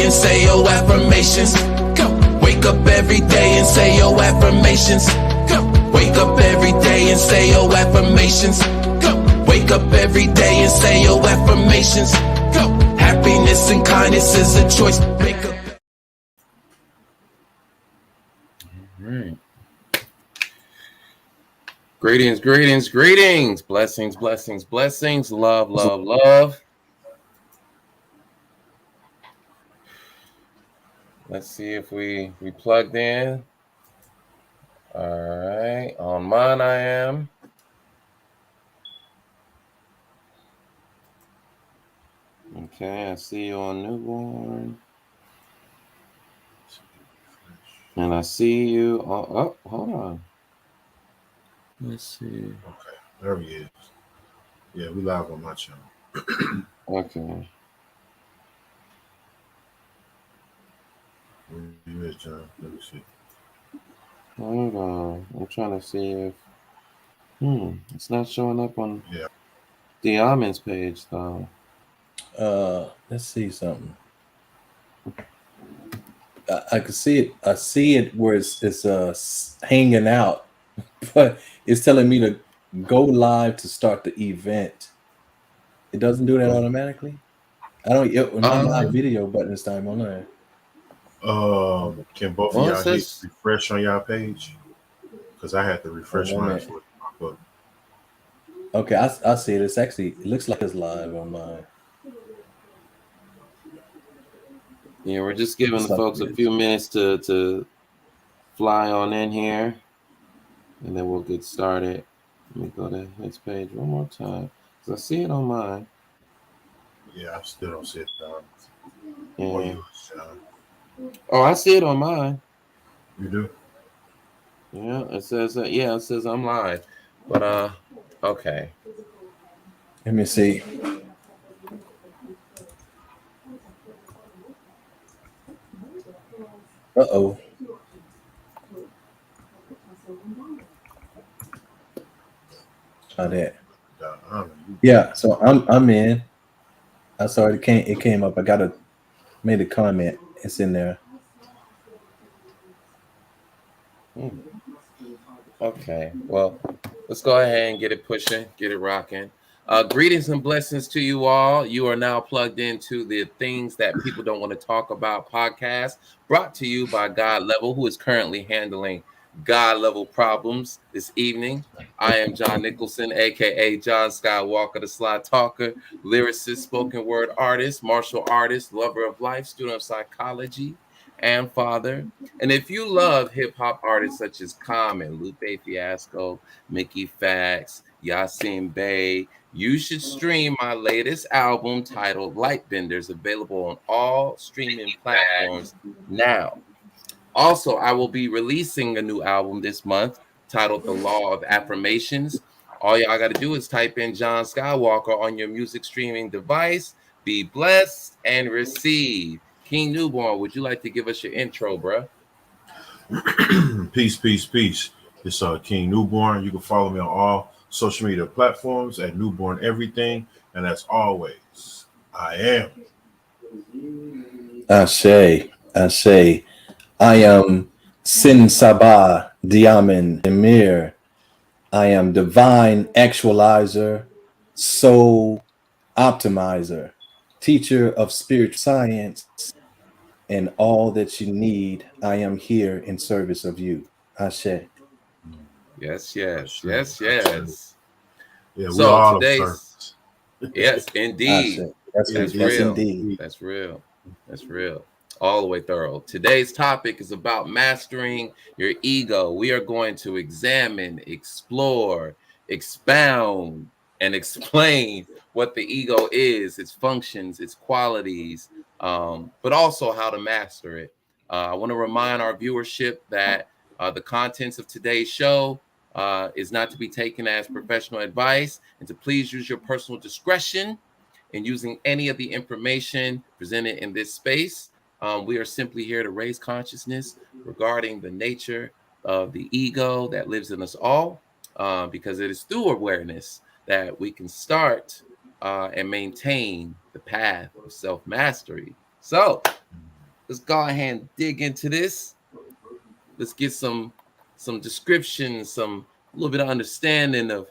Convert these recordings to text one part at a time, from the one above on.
and say your affirmations. Go. Wake up every day and say your affirmations. Go. Wake up every day and say your affirmations. Go. Wake up every day and say your affirmations. Go. Happiness and kindness is a choice. Wake up. All right. Greetings, greetings, greetings. Blessings, blessings, blessings. Love, love, love. Let's see if we plugged in. All right. On mine I am. Okay, I see you on Newborn. And I see you on, oh, hold on. Let's see. Okay, there he is. Yeah, we live on my channel. Okay. Where you at, John? Let me see. Hold on. I'm trying to see if it's not showing up on the Almonds page though. Let's see something. I can see it. I see it where it's hanging out, but it's telling me to go live to start the event. It doesn't do that automatically. I don't. Not my video button this time on there. Can both of y'all hit refresh on y'all page? Because I had to refresh mine for it to pop up. Okay, I see it. It looks like it's live on mine. Yeah, we're just giving the folks a few minutes to fly on in here, and then we'll get started. Let me go to his page one more time, because I see it on mine. Yeah, I still don't see it, John. Yeah. Oh, I see it on mine. You do? Yeah, it says it says I'm live. But okay. Let me see. Uh-oh. Try that. Yeah, so I'm in. I saw it came up. I made a comment. It's in there. Okay, well, let's go ahead and get it pushing, get it rocking. Greetings and blessings to you all. You are now plugged into the Things That People Don't Want to Talk About podcast, brought to you by God Level, who is currently handling God Level problems this evening. I am John Nicholson, aka John Skywalker, the Sly Talker, lyricist, spoken word artist, martial artist, lover of life, student of psychology, and father. And if you love hip-hop artists such as Common, Lupe Fiasco, Mickey Fax, Yasin Bey, you should stream my latest album titled Lightbenders, available on all streaming platforms now. Also, I will be releasing a new album this month titled The Law of Affirmations. All y'all got to do is type in John Skywalker on your music streaming device. Be blessed and receive. King Newborn, would you like to give us your intro, bro? Peace, peace, peace. It's King Newborn. You can follow me on all social media platforms at Newborn Everything. And as always, I am. I say, I am Sin Sabah Diamen Emir. I am Divine Actualizer, Soul Optimizer, Teacher of Spiritual Science, and all that you need. I am here in service of you. Ashe. Yes. Yeah, So today's yes, indeed. That's real. Indeed. That's real. All the way thorough. Today's topic is about mastering your ego. We are going to examine, explore, expound, and explain what the ego is, its functions, its qualities, but also how to master it. I want to remind our viewership that the contents of today's show is not to be taken as professional advice, and to please use your personal discretion in using any of the information presented in this space. We are simply here to raise consciousness regarding the nature of the ego that lives in us all, because it is through awareness that we can start and maintain the path of self-mastery. So let's go ahead and dig into this. Let's get some description, a little bit of understanding of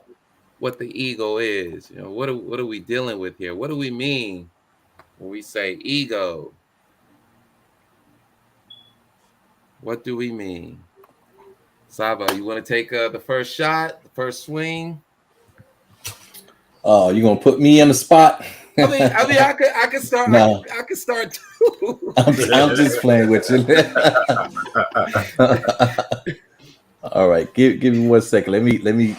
what the ego is. You know, what are we dealing with here? What do we mean when we say ego? What do we mean? Saba, you want to take the first shot, the first swing? Oh, you gonna put me in the spot? I could start. No. I could start too. I'm just playing with you. All right, give me 1 second. Let me.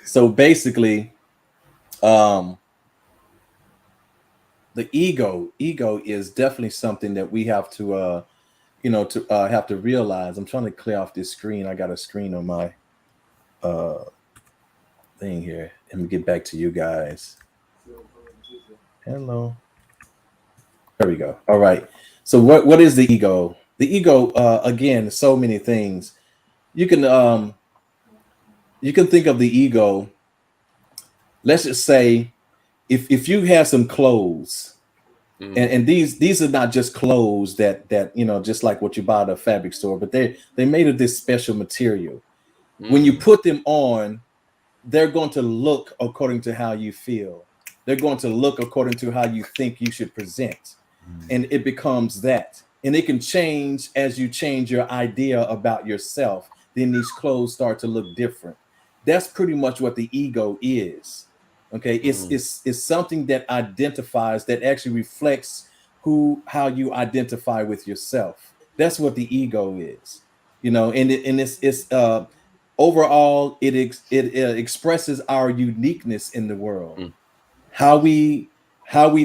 So basically, the ego is definitely something that we have to have to realize. I'm trying to clear off this screen. I got a screen on my thing here. Let me get back to you guys. Hello. There we go. All right. So what is the ego? The ego, again, so many things. You can think of the ego. Let's just say if you have some clothes, and these are not just clothes that just like what you buy at a fabric store, but they made of this special material. When you put them on, they're going to look according to how you feel. They're going to look according to how you think you should present. And it becomes that. And it can change as you change your idea about yourself. Then these clothes start to look different. That's pretty much what the ego is. Okay, it's something that identifies, that actually reflects how you identify with yourself. That's what the ego is, and it's overall it expresses our uniqueness in the world, how we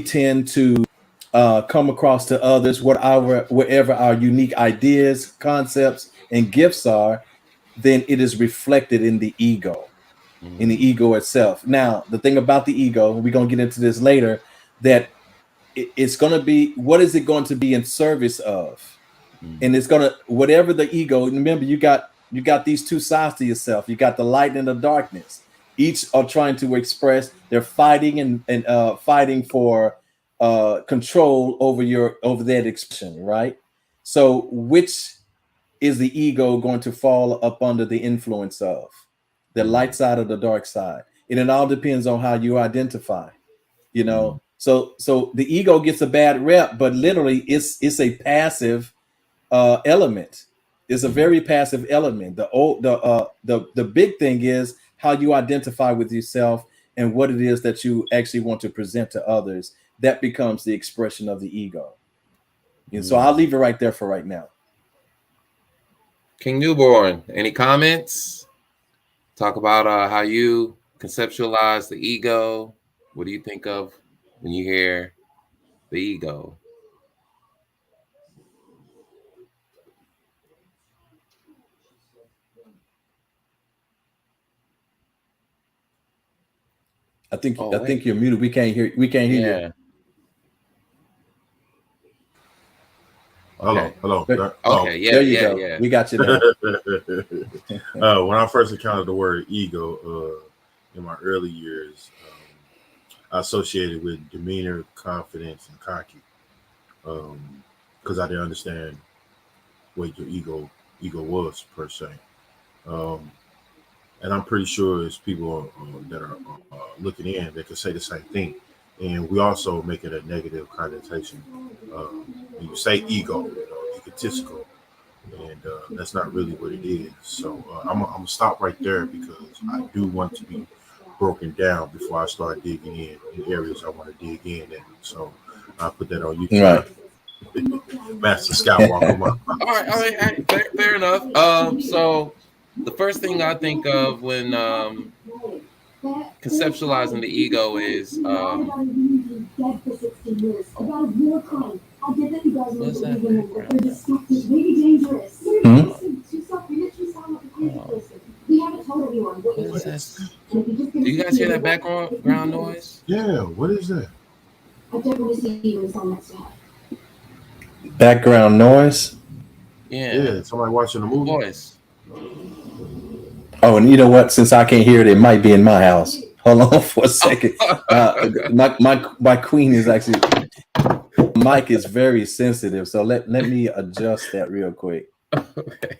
tend to come across to others, whatever our unique ideas, concepts, and gifts are. Then it is reflected in the ego. In the ego itself. Now, the thing about the ego, we're going to get into this later, that it's going to be, what is it going to be in service of? And it's going to, whatever the ego, remember, you got these two sides to yourself. You got the light and the darkness. Each are trying to express, they're fighting and fighting for control over that expression, right? So which is the ego going to fall up under the influence of? The light side or the dark side? And it all depends on how you identify, So the ego gets a bad rep, but literally it's a passive element. It's a very passive element. The big thing is how you identify with yourself and what it is that you actually want to present to others. That becomes the expression of the ego. And so I'll leave it right there for right now. King Newborn, any comments? Talk about how you conceptualize the ego. What do you think of when you hear the ego? I think you're muted. We can't hear you. Hello. Okay, there you go. Yeah. We got you there. When I first encountered the word ego in my early years, I associated with demeanor, confidence, and cocky, because I didn't understand what your ego was per se. And I'm pretty sure it's people that are looking in that can say the same thing. And we also make it a negative connotation. When you say ego, egotistical, and that's not really what it is. So I'm gonna stop right there because I do want to be broken down before I start digging in areas I want to dig in. And so I'll put that on YouTube. Right. Master Skywalker. All right. Fair enough. So the first thing I think of when conceptualizing the ego is what's that? What is this? Do you guys hear that background noise? Yeah, what is that? Background noise? Yeah, somebody watching a movie. Voice. Oh, and you know what? Since I can't hear it, it might be in my house. Hold on for a second. My queen is actually mic is very sensitive, so let me adjust that real quick. Okay.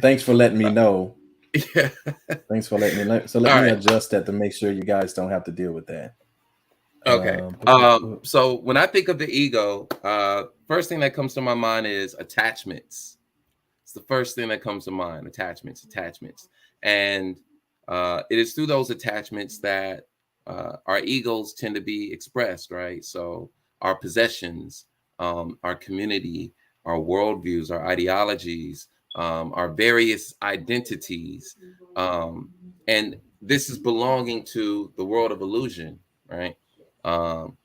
Thanks for letting me know. Yeah. Thanks for letting me know. So let All me right. adjust that to make sure you guys don't have to deal with that. Okay. So when I think of the ego, first thing that comes to my mind is attachments. It's the first thing that comes to mind. Attachments. And it is through those attachments that our egos tend to be expressed, right? So our possessions, our community, our worldviews, our ideologies, our various identities, and this is belonging to the world of illusion, right? Um,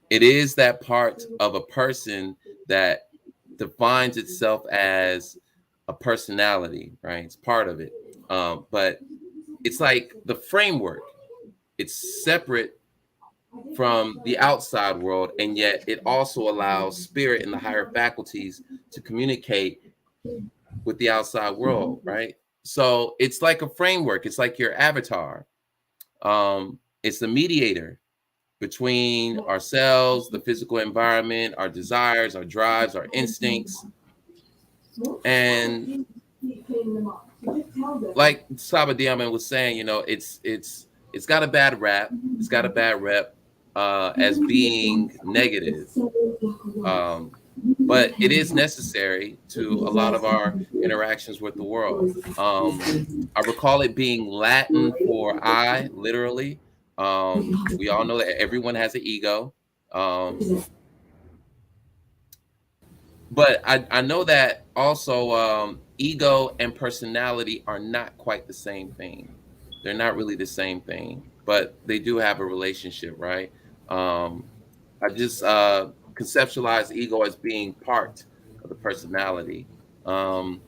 it is that part of a person that defines itself as a personality, right? It's part of it. But it's like the framework, it's separate from the outside world, and yet it also allows spirit and the higher faculties to communicate with the outside world, right? So it's like a framework, it's like your avatar. It's the mediator between ourselves, the physical environment, our desires, our drives, our instincts. And like Saba Diamond was saying, it's got a bad rap. It's got a bad rep as being negative. But it is necessary to a lot of our interactions with the world. I recall it being Latin for I, literally. We all know that everyone has an ego. But I know that also ego and personality are not quite the same thing. They're not really the same thing, but they do have a relationship, right? I just conceptualize ego as being part of the personality. Um,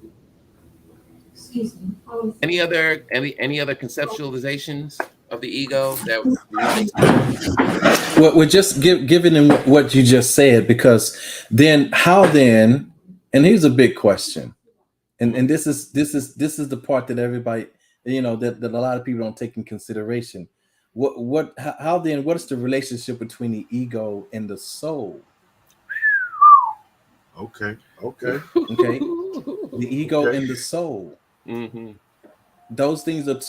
any other conceptualizations of the ego that we want to explore? Well, we're just giving him what you just said, because then how then? And here's a big question, and this is the part that everybody, that a lot of people don't take in consideration. How then? What is the relationship between the ego and the soul? Okay. Okay, the ego and the soul. Mm-hmm. Those things are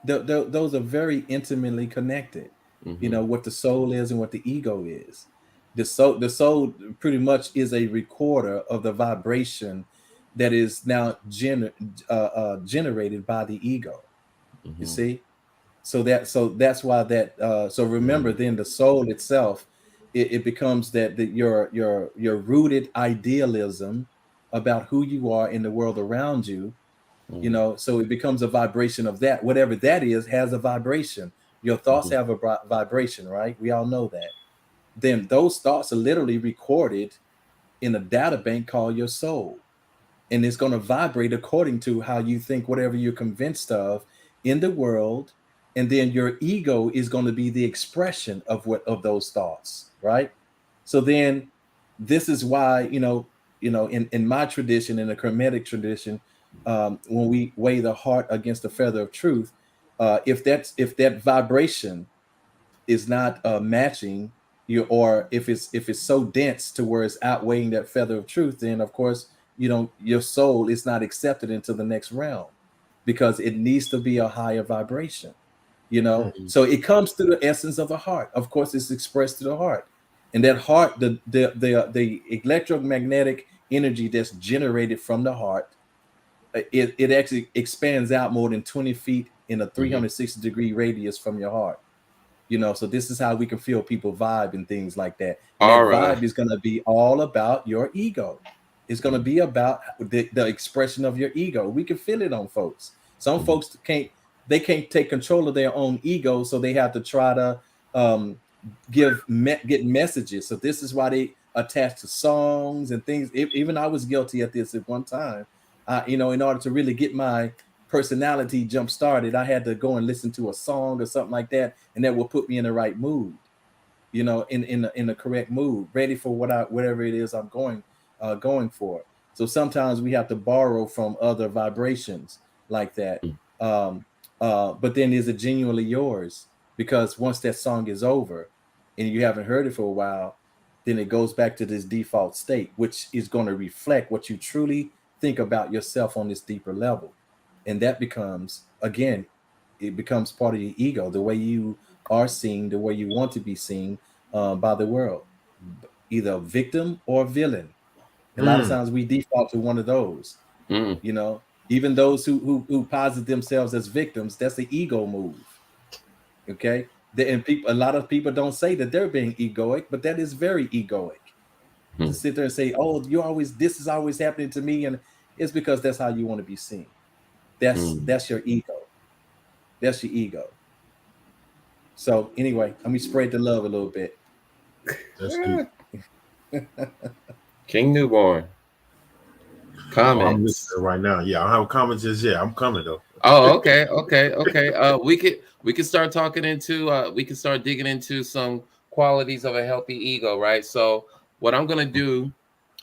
those are very intimately connected. Mm-hmm. What the soul is and what the ego is. The soul pretty much is a recorder of the vibration that is now generated by the ego. You Mm-hmm. see, so that's why so remember, then the soul itself, it becomes that your rooted idealism about who you are in the world around you. So it becomes a vibration of that. Whatever that is has a vibration. Your thoughts Mm-hmm. have a vibration, right? We all know that. Then those thoughts are literally recorded in a data bank called your soul, and it's going to vibrate according to how you think, whatever you're convinced of in the world. And then your ego is going to be the expression of those thoughts, right? So then this is why, in my tradition, in the Hermetic tradition, when we weigh the heart against the feather of truth, if that vibration is not matching you, or if it's so dense to where it's outweighing that feather of truth, then of course your soul is not accepted into the next realm, because it needs to be a higher vibration. Mm-hmm. So it comes through the essence of the heart. Of course, it's expressed through the heart, and that heart, the electromagnetic energy that's generated from the heart, it actually expands out more than 20 feet in a Mm-hmm. 360-degree radius from your heart. So this is how we can feel people vibe and things like that. And that All right. vibe is going to be all about your ego. It's going to be about the expression of your ego. We can feel it on folks. Some Mm-hmm. folks can't take control of their own ego, so they have to try to get messages. So this is why they attach to songs and things. Even I was guilty at this at one time. In order to really get my personality jump started, I had to go and listen to a song or something like that, and that will put me in the right mood, in the correct mood, ready for whatever it is I'm going for. So sometimes we have to borrow from other vibrations like that. But then is it genuinely yours? Because once that song is over and you haven't heard it for a while, then it goes back to this default state, which is going to reflect what you truly think about yourself on this deeper level. And that becomes, again, it becomes part of your ego, the way you are seen, the way you want to be seen by the world, either a victim or a villain. A lot of times we default to one of those. Mm. You know, even those who posit themselves as victims, that's the ego move. Okay, and people, a lot of people don't say that they're being egoic, but that is very egoic to sit there and say, "Oh, this is always happening to me," and it's because that's how you want to be seen. That's your ego. That's your ego. So anyway, let me spread the love a little bit. That's deep. King Newborn. Comments. I'm listening right now. Yeah, I don't have comments just yet. I'm coming though. Oh, okay. We could start talking into we can start digging into some qualities of a healthy ego, right? So what I'm gonna do,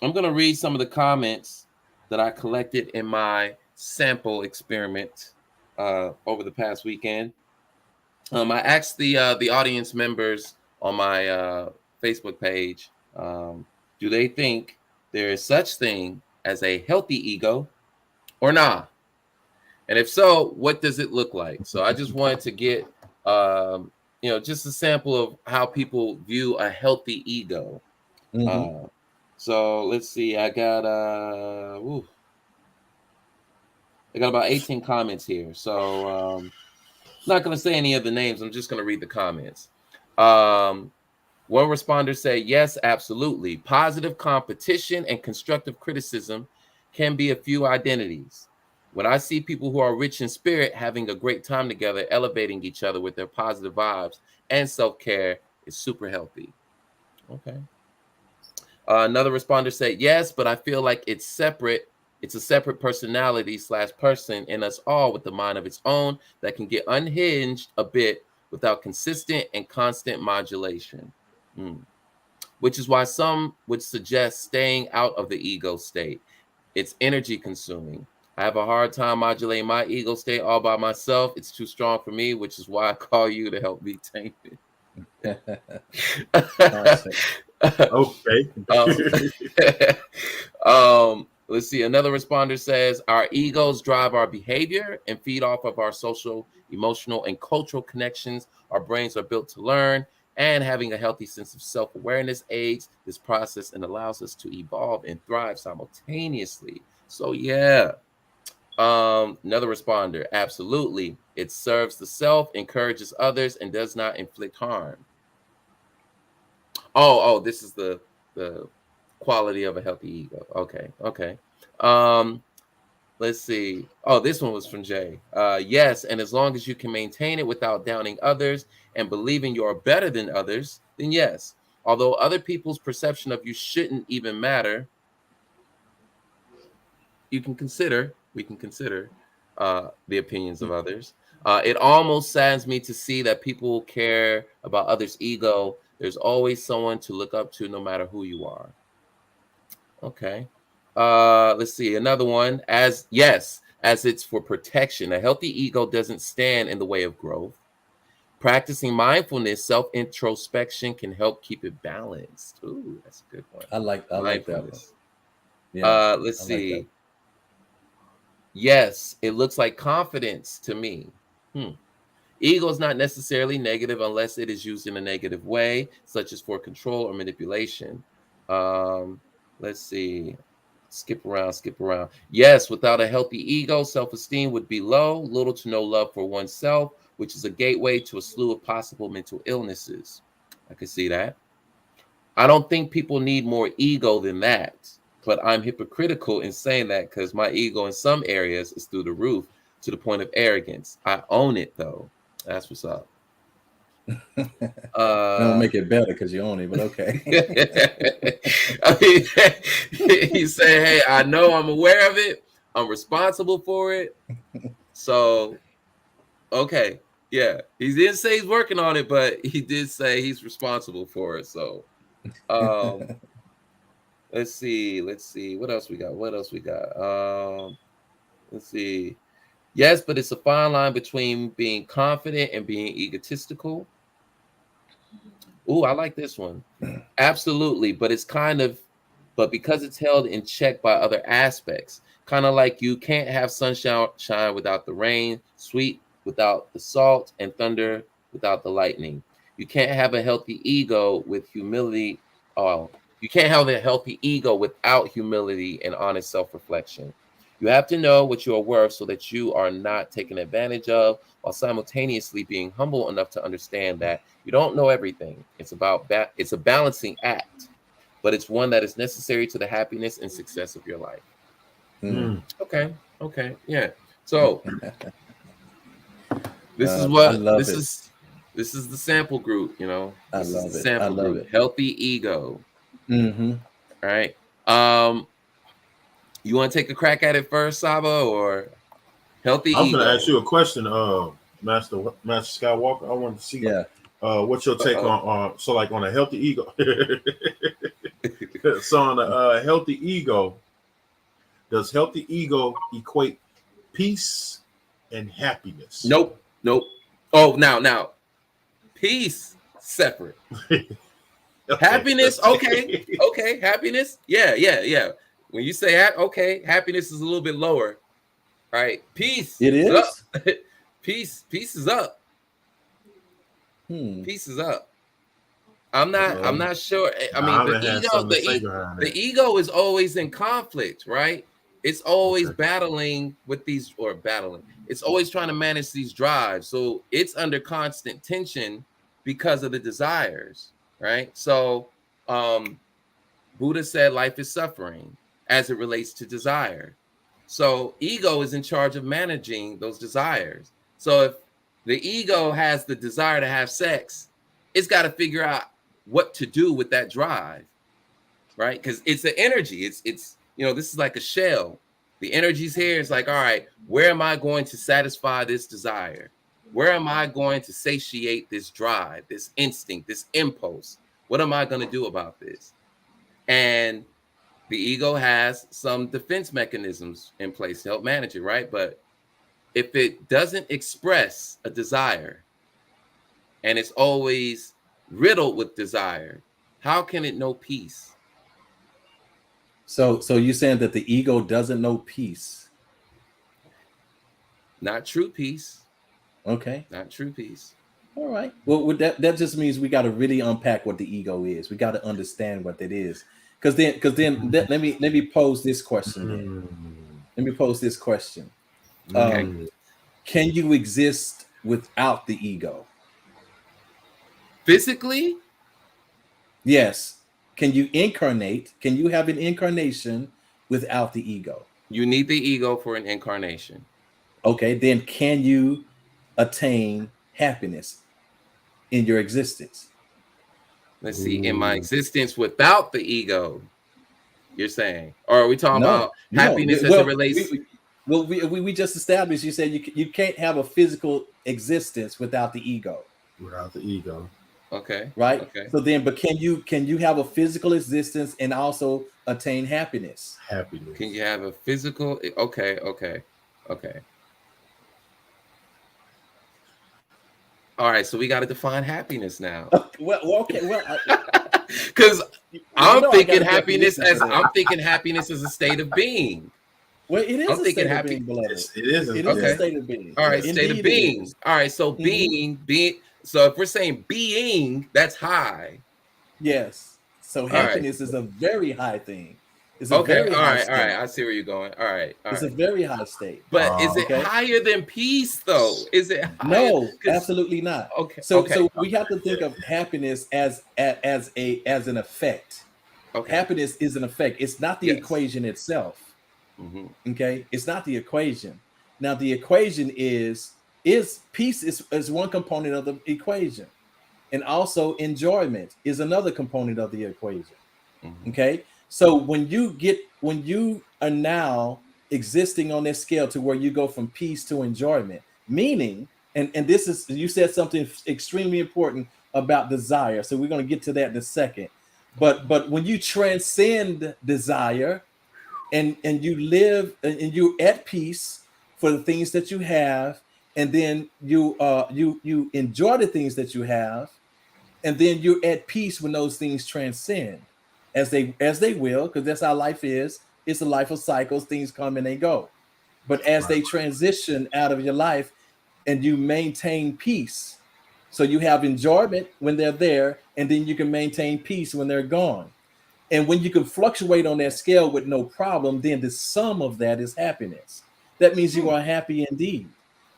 I'm gonna read some of the comments that I collected in my sample experiment over the past weekend. I asked the audience members on my Facebook page, do they think there is such thing as a healthy ego or not? And if so, what does it look like? So I just wanted to get, just a sample of how people view a healthy ego. So let's see. I got about 18 comments here. So not going to say any of the names. I'm just going to read the comments. One responder said, yes, absolutely. Positive competition and constructive criticism can be a few identities. When I see people who are rich in spirit having a great time together, elevating each other with their positive vibes and self-care is super healthy. Okay. Another responder said, yes, but I feel like it's separate. It's a separate personality / person in us all with a mind of its own that can get unhinged a bit without consistent and constant modulation. Which is why some would suggest staying out of the ego state. It's energy consuming. I have a hard time modulating my ego state all by myself. It's too strong for me, which is why I call you to help me tame it. Okay. Let's see. Another responder says, our egos drive our behavior and feed off of our social, emotional, and cultural connections. Our brains are built to learn, and having a healthy sense of self-awareness aids this process and allows us to evolve and thrive simultaneously. So yeah. Another responder, absolutely. It serves the self, encourages others, and does not inflict harm. Oh, this is the quality of a healthy ego. Okay. Let's see. Oh, this one was from Jay. Yes, and as long as you can maintain it without downing others and believing you're better than others, then yes. Although other people's perception of you shouldn't even matter, we can consider the opinions of others. It almost saddens me to see that people care about others' ego. There's always someone to look up to, no matter who you are. Okay. Let's see. Another one. As it's for protection. A healthy ego doesn't stand in the way of growth. Practicing mindfulness, self-introspection can help keep it balanced. Ooh, that's a good one. I like that one. Yeah. Let's see. Like, yes, it looks like confidence to me. Ego is not necessarily negative unless it is used in a negative way, such as for control or manipulation. Let's see. Skip around. Yes, without a healthy ego, self-esteem would be low, little to no love for oneself, which is a gateway to a slew of possible mental illnesses. I can see that. I don't think people need more ego than that, but I'm hypocritical in saying that because my ego in some areas is through the roof to the point of arrogance. I own it, though. That's what's up. Don't make it better because you own it, but okay. I mean, he's saying, hey, I know I'm aware of it. I'm responsible for it. So, okay. Yeah. He didn't say he's working on it, but he did say he's responsible for it. So, let's see. What else we got? Let's see. Yes, but it's a fine line between being confident and being egotistical. Ooh, I like this one. Absolutely, but but because it's held in check by other aspects, kind of like you can't have sunshine without the rain, sweet without the salt, and thunder without the lightning. You can't have a healthy ego with humility. Oh, you can't have a healthy ego without humility and honest self-reflection. You have to know what you are worth so that you are not taken advantage of, while simultaneously being humble enough to understand that you don't know everything. It's it's a balancing act, but it's one that is necessary to the happiness and success of your life. Mm. Okay, yeah. So this is I what love this it. is. This is the sample group. I This is love the it. I sample love group. it. Healthy ego. Mm-hmm. All right. You want to take a crack at it first, Saba, or healthy I was going ego? to ask you a question, Master Skywalker. I wanted to see, Yeah. what's your take on so like on a healthy ego. So on a healthy ego, does healthy ego equate peace and happiness? Nope. Oh, now, peace separate. Okay. Happiness, okay, happiness, yeah. When you say okay, happiness is a little bit lower, right? Peace It is up. is. Peace is up. Hmm. Peace is up. I'm not sure. I mean, Muhammad has something to say behind the that. ego is always in conflict, right? It's always Okay. battling with battling. It's always trying to manage these drives. So it's under constant tension because of the desires, right? So Buddha said life is suffering as it relates to desire. So ego is in charge of managing those desires. So if the ego has the desire to have sex, it's got to figure out what to do with that drive, right? Because it's the energy. It's this is like a shell. The energy's here. It's like, all right, where am I going to satisfy this desire? Where am I going to satiate this drive, this instinct, this impulse? What am I going to do about this? And the ego has some defense mechanisms in place to help manage it, right? But if it doesn't express a desire and it's always riddled with desire, how can it know peace? So you're saying that the ego doesn't know peace? Not true peace. Okay. Not true peace. All right. Well, that just means we got to really unpack what the ego is. We got to understand what that is. Because then let me pose this question. Let me pose this question. Okay. Can you exist without the ego? Physically? Yes. Can you incarnate? Can you have an incarnation without the ego? You need the ego for an incarnation. Okay. Then can you attain happiness in your existence? Let's see. In my existence without the ego, you're saying? Or are we talking about happiness as it relates? We just established, you said you can't have a physical existence without the ego. Without the ego. Okay. Right. Okay. So then, but can you have a physical existence and also attain happiness? Happiness. Can you have a physical? Okay. All right, so we got to define happiness now. Because I'm thinking happiness as a state of being. Well, it is a state of being, beloved. It is a state of being. All right, state of being. All right, so being. So if we're saying being, that's high. Yes. So happiness is a very high thing. It's a okay. Very all high right. state. All right. I see where you're going. All right. It's a very high state. But is it higher than peace, though? Is it higher? No, absolutely not. Okay. So we have to think of happiness as an effect. Okay. Happiness is an effect. It's not the equation itself. Mm-hmm. Okay. It's not the equation. Now the equation is peace is one component of the equation, and also enjoyment is another component of the equation. Mm-hmm. Okay. So when you are now existing on this scale to where you go from peace to enjoyment, meaning, and this is, you said something extremely important about desire. So we're going to get to that in a second. But when you transcend desire and you live and you're at peace for the things that you have, and then you enjoy the things that you have, and then you're at peace when those things transcend, as they will, because that's how life is. It's a life of cycles. Things come and they go. But as they transition out of your life and you maintain peace, so you have enjoyment when they're there, and then you can maintain peace when they're gone. And when you can fluctuate on that scale with no problem, then the sum of that is happiness. That means you are happy indeed.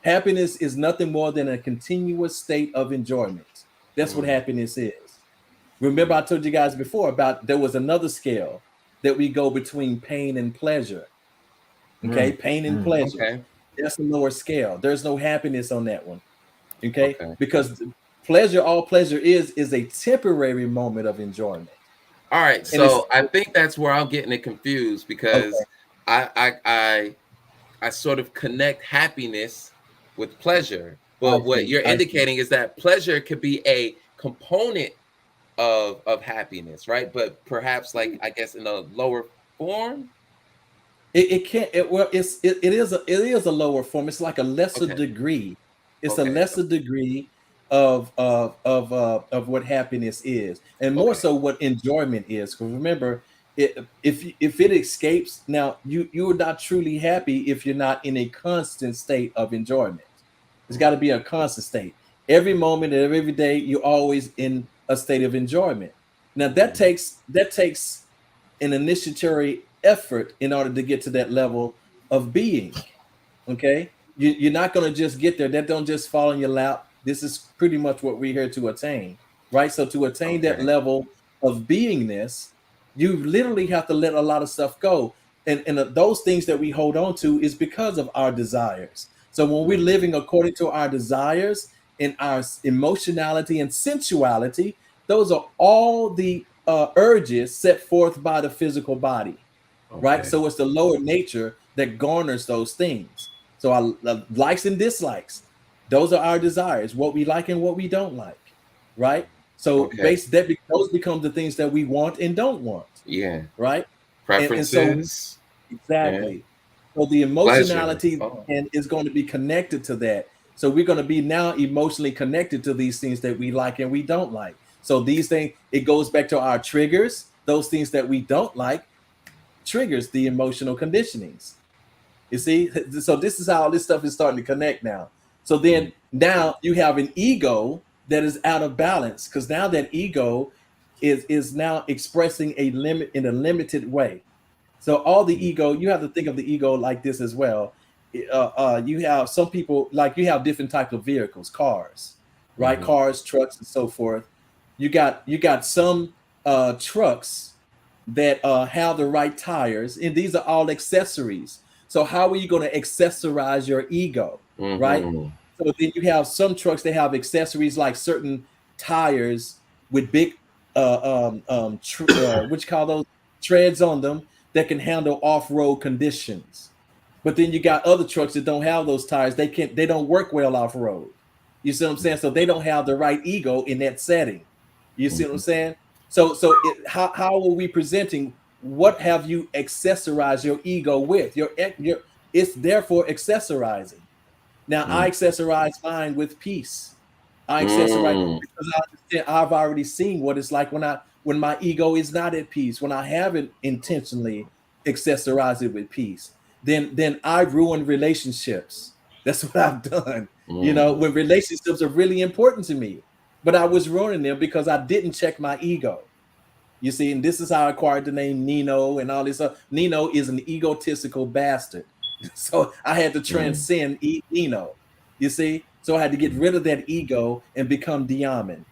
Happiness is nothing more than a continuous state of enjoyment. That's what happiness is. Remember, I told you guys before about there was another scale that we go between pain and pleasure. Okay, pain and pleasure. Okay. That's a lower scale. There's no happiness on that one. Okay, Okay. because pleasure, all pleasure is a temporary moment of enjoyment. All right. So I think that's where I'm getting it confused, because I sort of connect happiness with pleasure. But what you're indicating is that pleasure could be a component of happiness, right? But perhaps, like, I guess, in a lower form. It can't. It is a lower form. It's like a lesser degree. It's a lesser degree of what happiness is, and more so what enjoyment is. Because remember, if it escapes, now you are not truly happy if you're not in a constant state of enjoyment. It's got to be a constant state. Every moment and every day, you're always in a state of enjoyment. Now that takes an initiatory effort in order to get to that level of being. Okay, you're not going to just get there. That don't just fall in your lap. This is pretty much what we're here to attain, right? So to attain that level of beingness, you literally have to let a lot of stuff go, and those things that we hold on to is because of our desires. So when we're living according to our desires and our emotionality and sensuality, those are all the urges set forth by the physical body, right? So it's the lower nature that garners those things. So our likes and dislikes, those are our desires, what we like and what we don't like, right? So those become the things that we want and don't want. Yeah. Right? Preferences. Exactly. So the emotionality is going to be connected to that. So we're going to be now emotionally connected to these things that we like and we don't like. So these things, it goes back to our triggers. Those things that we don't like triggers the emotional conditionings. You see? So this is how all this stuff is starting to connect now. So then now you have an ego that is out of balance, because now that ego is now expressing a limit in a limited way. So all the ego, you have to think of the ego like this as well. You have some people, like you have different types of vehicles, cars, right? Cars, trucks, and so forth. You got some trucks that have the right tires, and these are all accessories. So how are you going to accessorize your ego, right? So then you have some trucks that have accessories like certain tires with big, what you call those, treads on them that can handle off-road conditions. But then you got other trucks that don't have those tires. They don't work well off-road. You see what I'm saying? So they don't have the right ego in that setting. You see what I'm saying? So how are we presenting? What have you accessorized your ego with? It's therefore accessorizing. Now I accessorize mine with peace. I accessorize because I understand, I've already seen what it's like when my ego is not at peace, when I haven't intentionally accessorized it with peace. Then I ruin relationships. That's what I've done. You know, when relationships are really important to me, but I was ruining them because I didn't check my ego. You see, and this is how I acquired the name Nino and all this stuff. Nino is an egotistical bastard. So I had to transcend Nino. You see? So I had to get rid of that ego and become Diamond.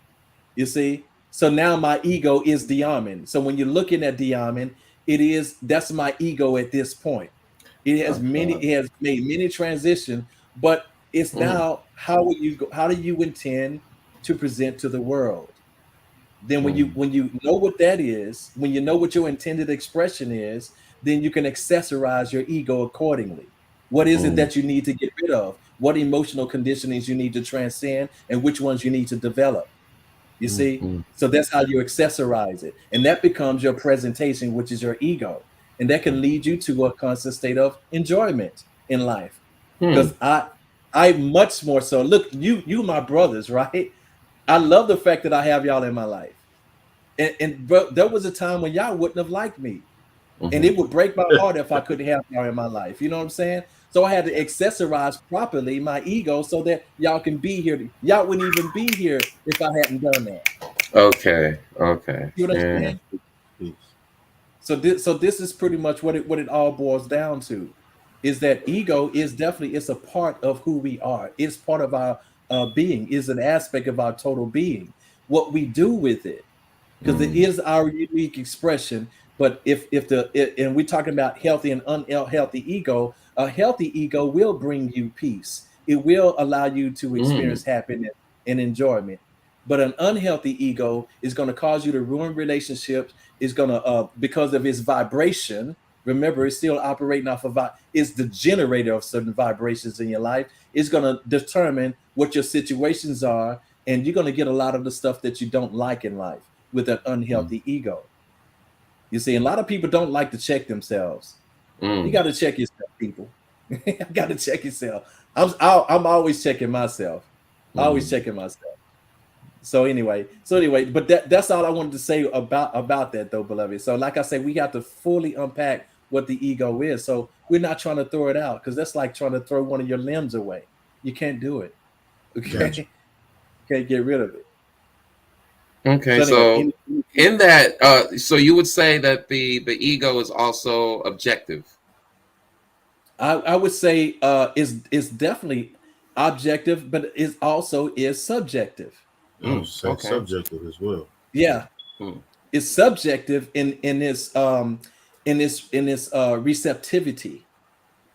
You see? So now my ego is Diamond. So when you're looking at Diamond, that's my ego at this point. It has made many transitions, but it's now how do you intend to present to the world? Then when you know what that is, when you know what your intended expression is, then you can accessorize your ego accordingly. What is it that you need to get rid of? What emotional conditionings you need to transcend, and which ones you need to develop? You see? So that's how you accessorize it. And that becomes your presentation, which is your ego. And that can lead you to a constant state of enjoyment in life. Because I much more so, look, you my brothers, right? I love the fact that I have y'all in my life. And but there was a time when y'all wouldn't have liked me. And Mhm. it would break my heart if I couldn't have y'all in my life. You know what I'm saying? So I had to accessorize properly my ego so that y'all can be here. Y'all wouldn't even be here if I hadn't done that. Okay. Okay. You know what I'm Yeah. saying? Peace. So this is pretty much what it all boils down to, is that ego is definitely, it's a part of who we are. It's part of our being. Is an aspect of our total being. What we do with it, because it Mm. is our unique expression. But and we're talking about healthy and unhealthy ego, a healthy ego will bring you peace. It will allow you to Mm. experience happiness and enjoyment. But an unhealthy ego is going to cause you to ruin relationships. Is going to because of its vibration. Remember, it's still operating off of it's the generator of certain vibrations in your life. It's going to determine what your situations are, and you're going to get a lot of the stuff that you don't like in life with an Mm. unhealthy ego. You see, a lot of people don't like to check themselves. You Mm. got to check yourself, people. You got to check yourself. I'm always checking myself. Always Mm. checking myself. So anyway, but that's all I wanted to say about that, though, beloved. So like I said, we have to fully unpack what the ego is. So we're not trying to throw it out, because that's like trying to throw one of your limbs away. You can't do it. Gotcha. Okay, can't get rid of it. Okay. So anyway, So in that, so you would say that the ego is also objective. I would say is definitely objective, but it also is subjective. I would Mm. say Okay. subjective as well. Yeah, Mm. it's subjective in its receptivity,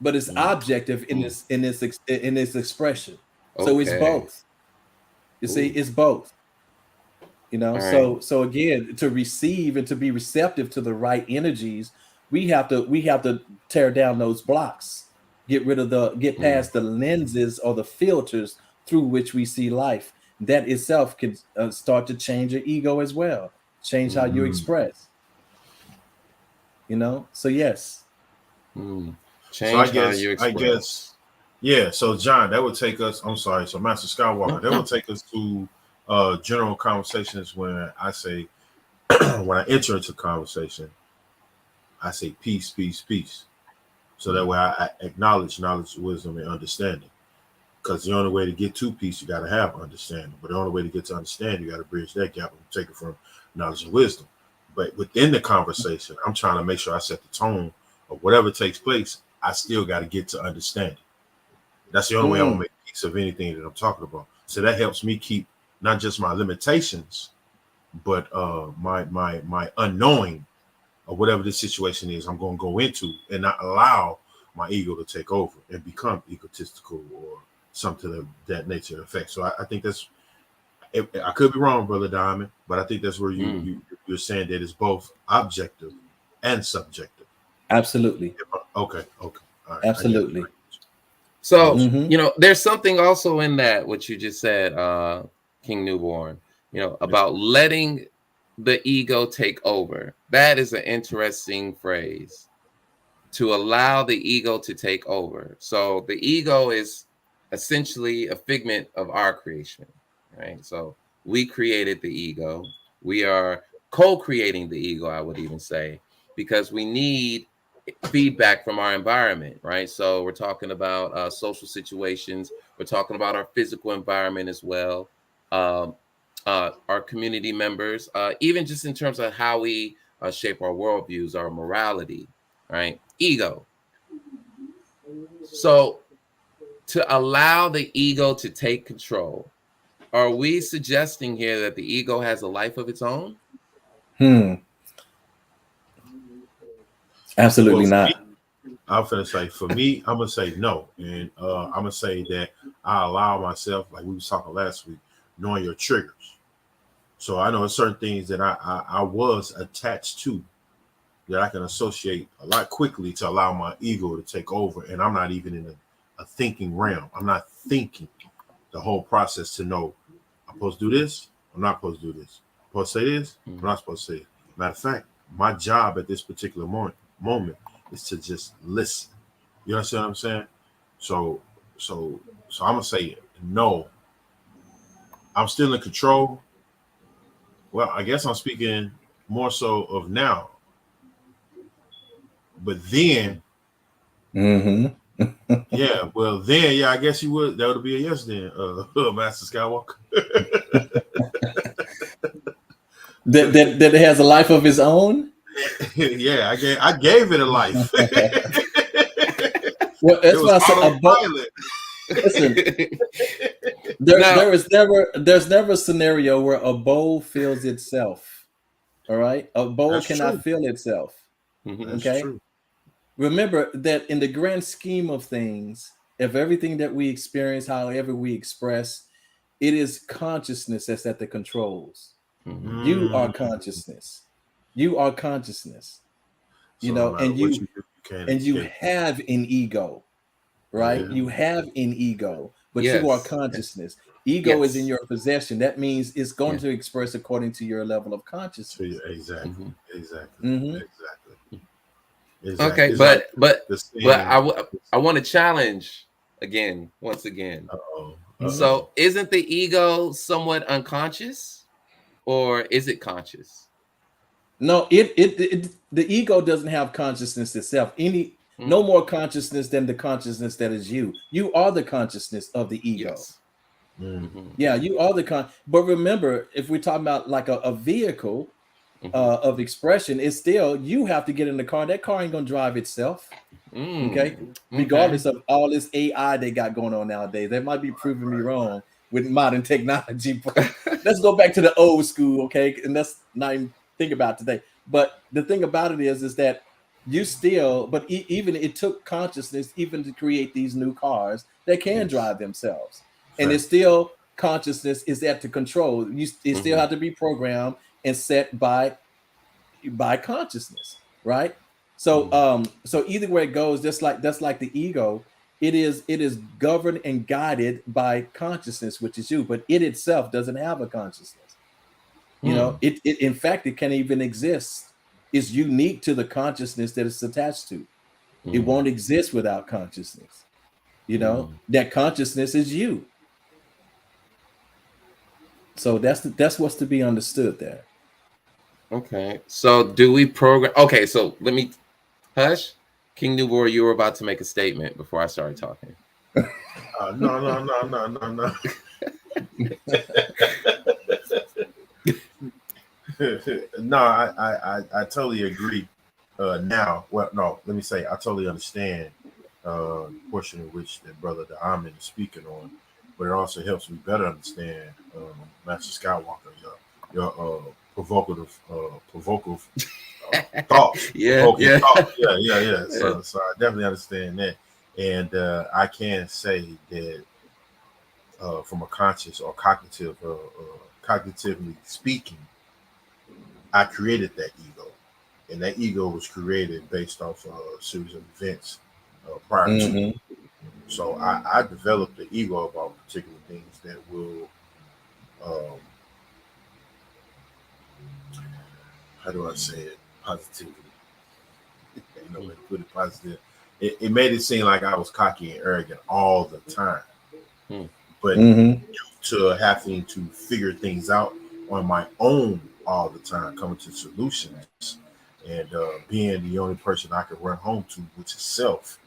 but it's Mm. objective Mm. in its expression. So it's Okay. both. You see, Ooh. it's both. All right. So again, to receive and to be receptive to the right energies, we have to tear down those blocks, get Mm. past the lenses or the filters through which we see life. That itself can start to change your ego as well, change how you Mm. Mm. express. So yes. Mm. So I Change how guess, you I guess, express. yeah. So John, that would take us. I'm sorry. So Master No, Skywalker, that no. would take us to general conversations when I say when I enter into conversation, I say peace, peace, peace. So that Mm. way I acknowledge knowledge, wisdom, and understanding. Because the only way to get to peace, you got to have understanding. But the only way to get to understand, you got to bridge that gap and take it from knowledge and wisdom. But within the conversation, I'm trying to make sure I set the tone of whatever takes place. I still got to get to understanding. That's the only way I'm gonna Mm, make peace of anything that I'm talking about. So that helps me keep not just my limitations, but my unknowing of whatever the situation is I'm gonna go into, and not allow my ego to take over and become egotistical or something of that nature effect. So I think that's, I could be wrong, brother Diamond, but I think that's where Mm. you're saying that it's both objective and subjective. absolutely. Okay, okay, all right, I get it. Absolutely. I get So, you. Hmm. there's something also in that, what you just said, King Newborn, Yes, about letting the ego take over. That is an interesting phrase, to allow the ego to take over. So the ego is essentially a figment of our creation, right? So we created the ego. We are co-creating the ego, I would even say, because we need feedback from our environment, right? So we're talking about social situations. We're talking about our physical environment as well. Um, our community members, even just in terms of how we shape our worldviews, our morality, right? Ego. So to allow the ego to take control, are we suggesting here that the ego has a life of its own? Hmm. well, Absolutely for me, not. I'm gonna say for me, I'm gonna say no, and I'm gonna say that I allow myself, like we was talking last week, knowing your triggers. So I know certain things that I was attached to that I can associate a lot quickly to allow my ego to take over, and I'm not even in a thinking realm. I'm not thinking the whole process to know I'm supposed to do this. I'm not supposed to do this. I'm supposed to say this. I'm Mm. not supposed to say it. Matter of fact, my job at this particular moment is to just listen. You understand what I'm saying? So, so, so I'm gonna say no. I'm still in control. Well, I guess I'm speaking more so of now. But then, yeah, well, then, yeah, I guess you would. That would be a yes then, Master Skywalker. that it has a life of its own. Yeah, I gave it a life. Well, that's It why was I said autopilot. listen, there's never a scenario where a bowl fills itself. All right, a bowl That's cannot true. fill itself. That's Okay, true. remember that in the grand scheme of things, if everything that we experience, however we express, it is consciousness that's at the controls. You are consciousness. You are consciousness. So no matter And what you do, you can't you escape. have an ego, right? Yeah. You have an ego, but Yes. you are consciousness. Ego is in Yes. your possession. That means it's going to express according to your level of consciousness. Exactly. Mhm. Exactly. Okay, It's but I want to challenge once again. So isn't the ego somewhat unconscious, or is it conscious? No, the ego doesn't have consciousness itself. No more consciousness than the consciousness that is you. You are the consciousness of the ego. Yes. Yeah, you are the but remember, if we're talking about like a vehicle of expression, it's still you have to get in the car. That car ain't gonna drive itself. Okay. Regardless of all this AI they got going on nowadays. They might be proving me wrong with modern technology, but let's go back to the old school, okay? And let's not even think about today. But the thing about it is that you still, but even it took consciousness even to create these new cars that can drive themselves. And it's still consciousness is at the control. It still have to be programmed and set by consciousness, right? So so either way it goes, that's like the ego. It is governed and guided by consciousness, which is you, but it itself doesn't have a consciousness. It in fact it can't even exist. It's unique to the consciousness that it's attached to. It won't exist without consciousness. That consciousness is you. So that's what's to be understood there. Okay. So do we program? Okay. So let me hush. King Newbor, you were about to make a statement before I started talking. No. No, I totally agree. Now, well, no, let me say I totally understand the portion in which that brother the Amin is speaking on, but it also helps me better understand Master Skywalker, your provocative thoughts. Yeah. Thoughts. Yeah. So I definitely understand that, and I can say that from a conscious or cognitively speaking, I created that ego, and that ego was created based off a series of events prior to. So I developed the ego about particular things that will, how do I say it, positively. Way to put it positive. It made it seem like I was cocky and arrogant all the time, but due to having to figure things out on my own all the time, coming to solutions, and being the only person I could run home to, which is self,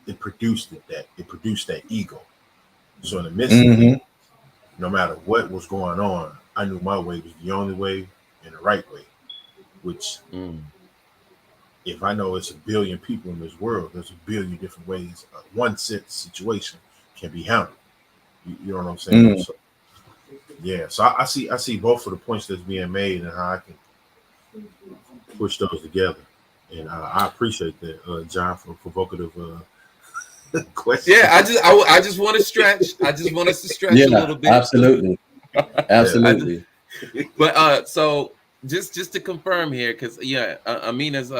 it produced that ego. So in the midst of it, no matter what was going on, I knew my way was the only way and the right way. Which, if I know it's a billion people in this world, there's a billion different ways one situation can be handled. You know what I'm saying? So, yeah. So I see both of the points that's being made and how I can push those together. And I appreciate that, John, for provocative question. Yeah, I just want to stretch. I just want us to stretch a little bit. Absolutely. But so just to confirm here, because Amina's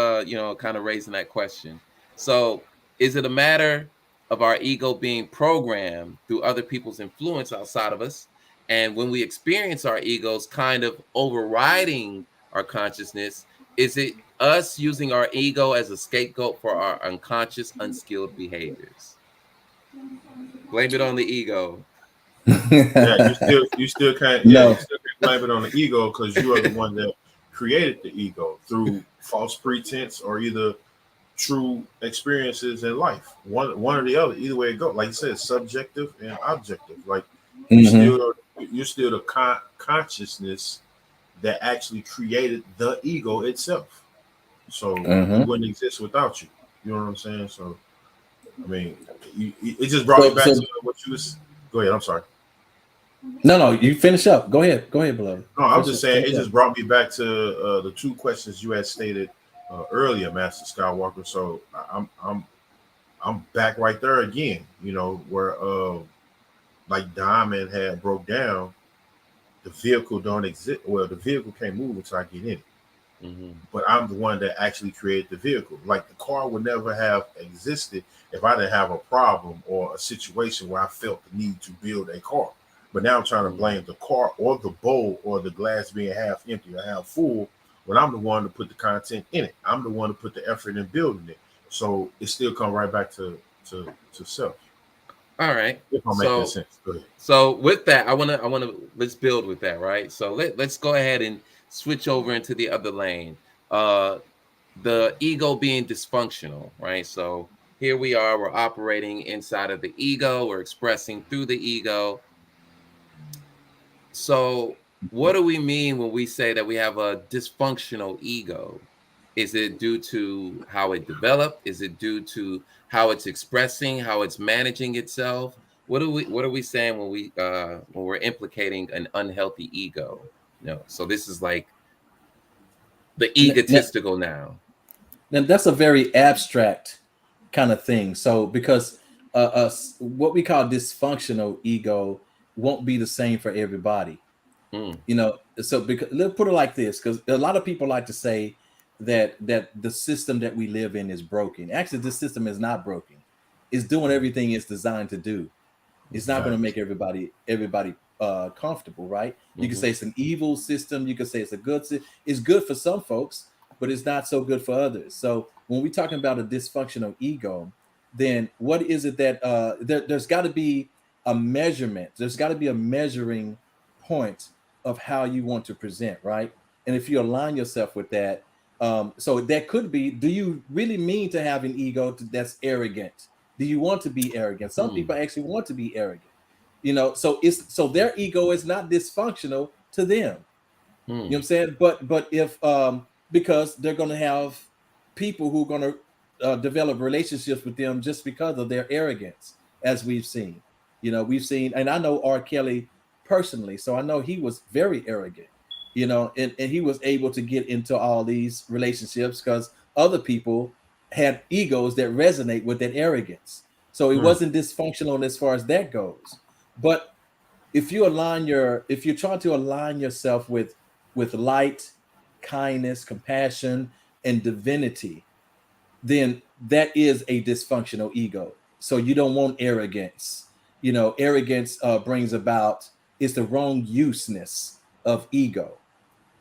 kind of raising that question. So is it a matter of our ego being programmed through other people's influence outside of us, and when we experience our egos kind of overriding our consciousness, is it us using our ego as a scapegoat for our unconscious, unskilled behaviors? Blame it on the ego. Yeah, you still can't No. blame it on the ego because you are the one that created the ego through false pretense or either true experiences in life. One or the other. Either way it goes. Like you said, subjective and objective. Like Hmm. you're still the consciousness that actually created the ego itself. So it Hmm. wouldn't exist without you. You know what I'm saying? So I mean, it just brought me So, back so to what you was. Go ahead. I'm sorry. no, you finish up. Go ahead, beloved. No, I'm Finish, just saying finish it up. just brought me back to the two questions you had stated earlier, Master Skywalker. So I'm back right there again. You know where like Diamond had broke down, the vehicle don't exist. Well, the vehicle can't move until I get in it. Mhm. But I'm the one that actually created the vehicle. Like the car would never have existed if I didn't have a problem or a situation where I felt the need to build a car. But now I'm trying to blame the car or the bowl or the glass being half empty or half full when I'm the one to put the content in it. I'm the one to put the effort in building it. So it still come right back to self. All right. If I'm making So sense. Go ahead. so with that, I wanna let's build with that, right? So let's go ahead and switch over into the other lane. Uh the ego being dysfunctional, right? So here we are, we're operating inside of the ego, we're expressing through the ego. So what do we mean when we say that we have a dysfunctional ego? Is it due to how it developed? Is it due to how it's expressing, how it's managing itself? What are we saying when we're implicating an unhealthy ego? No. So this is like the Now, egotistical now. that's a very abstract kind of thing. So because what we call dysfunctional ego won't be the same for everybody. Mm, So because let's put it like this, because a lot of people like to say that the system that we live in is broken. Actually, this system is not broken. It's doing everything it's designed to do. It's not going to Facts. make everybody comfortable, right? You can mhm, say it's an evil system. You can say it's a good system. It's good for some folks, but it's not so good for others. So when we're talking about a dysfunctional ego, then what is it that there's got to be a measurement? There's got to be a measuring point of how you want to present, right? And if you align yourself with that, so that could be: do you really mean to have an ego that's arrogant? Do you want to be arrogant? Some mm, people actually want to be arrogant. So their ego is not dysfunctional to them. You know what mm, I'm saying? But if because they're going to have people who are going to develop relationships with them just because of their arrogance, as we've seen. We've seen, and I know R. Kelly personally, so I know he was very arrogant. And he was able to get into all these relationships because other people had egos that resonate with that arrogance. So it Hmm. wasn't dysfunctional as far as that goes. But if you're trying to align yourself with light, kindness, compassion, and divinity, then that is a dysfunctional ego. So you don't want arrogance. Arrogance brings about, it's the wrong useness of ego.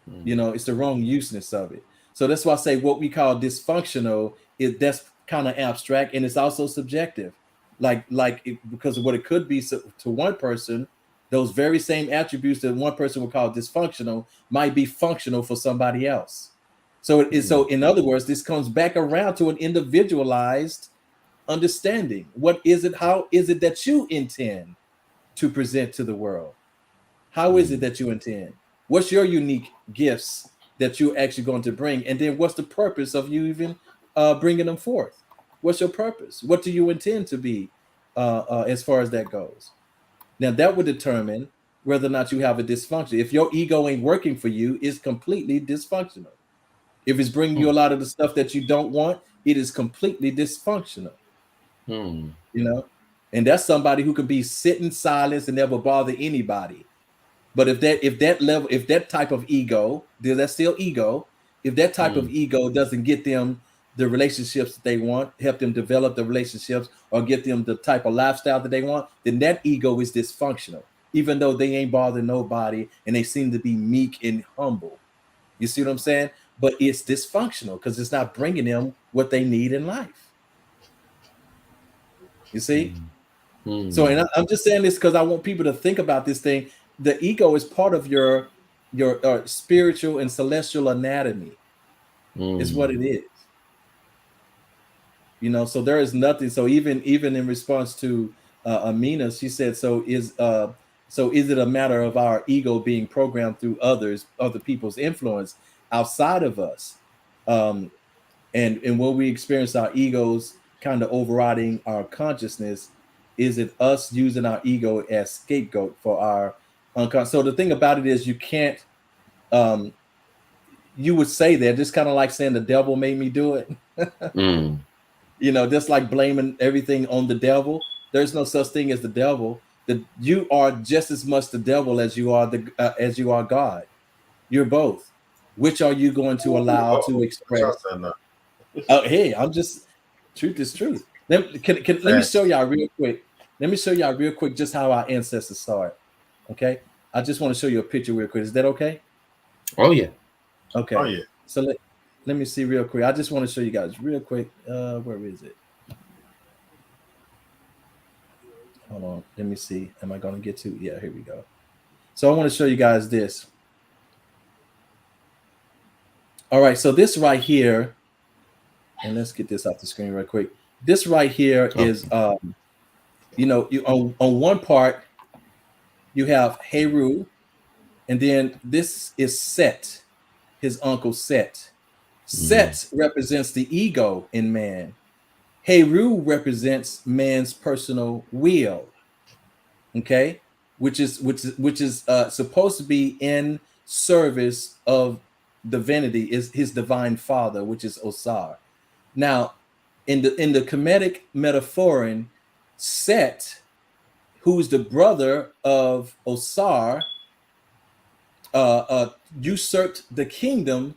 mm, It's the wrong useness of it. So that's why I say what we call dysfunctional is, that's kind of abstract, and it's also subjective. Because of what it could be, so, to one person, those very same attributes that one person would call dysfunctional might be functional for somebody else. So it is, mm, so in other words, this comes back around to an individualized understanding. What is it? How is it that you intend to present to the world? How is it mm, that you intend? What's your unique gifts that you're actually going to bring? And then what's the purpose of you even bringing them forth? What's your purpose? What do you intend to be as far as that goes? Now, that would determine whether or not you have a dysfunction. If your ego ain't working for you, it's completely dysfunctional. If it's bringing you a mm, lot of the stuff that you don't want, it is completely dysfunctional. mm, You know, and that's somebody who can be sit in silence and never bother anybody. But if that type of ego, that's still ego. If that type of mm, ego doesn't get them the relationships that they want, help them develop the relationships, or get them the type of lifestyle that they want, then that ego is dysfunctional. Even though they ain't bothering nobody and they seem to be meek and humble. You see what I'm saying? But it's dysfunctional because it's not bringing them what they need in life. You see? mm. So, and I'm just saying this because I want people to think about this thing. The ego is part of your spiritual and celestial anatomy. Is what it is. You know, so there is nothing. So even in response to Amina, she said, so is it a matter of our ego being programmed through other people's influence outside of us? And when we experience our egos kind of overriding our consciousness, is it us using our ego as scapegoat for our unconscious? So the thing about it is, you can't. You would say that, just kind of like saying the devil made me do it. You know, just like blaming everything on the devil. There's no such thing as the devil. You are just as much the devil as you are God. You're both. Which are you going to allow to express? Oh, hey, I'm just, truth is truth. Let me show y'all real quick. Let me show y'all real quick just how our ancestors saw it. Okay, I just want to show you a picture real quick. Is that okay? Oh yeah. Okay. Oh yeah. So let me see real quick. I just want to show you guys real quick. Where is it? Hold on. Let me see. Am I going to get to? Yeah, here we go. So I want to show you guys this. All right. So this right here, and let's get this off the screen real quick. This right here is, you know, you on one part, you have Heru, and then this is Set, his uncle Set. Set represents the ego in man. Heru represents man's personal will. Okay, which is supposed to be in service of divinity, is his divine father, which is Osar. Now, in the Kemetic metaphorin, Set, who's the brother of Osar, usurped the kingdom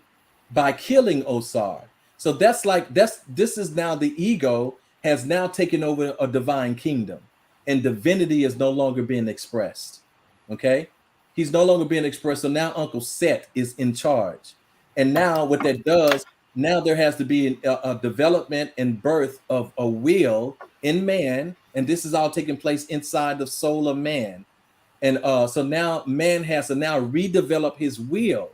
by killing Osar. So this is now the ego has now taken over a divine kingdom, and divinity is no longer being expressed. Okay, he's no longer being expressed. So now Uncle Set is in charge, and now what that does, now there has to be a development and birth of a will in man, and this is all taking place inside the soul of man. And so now man has to now redevelop his will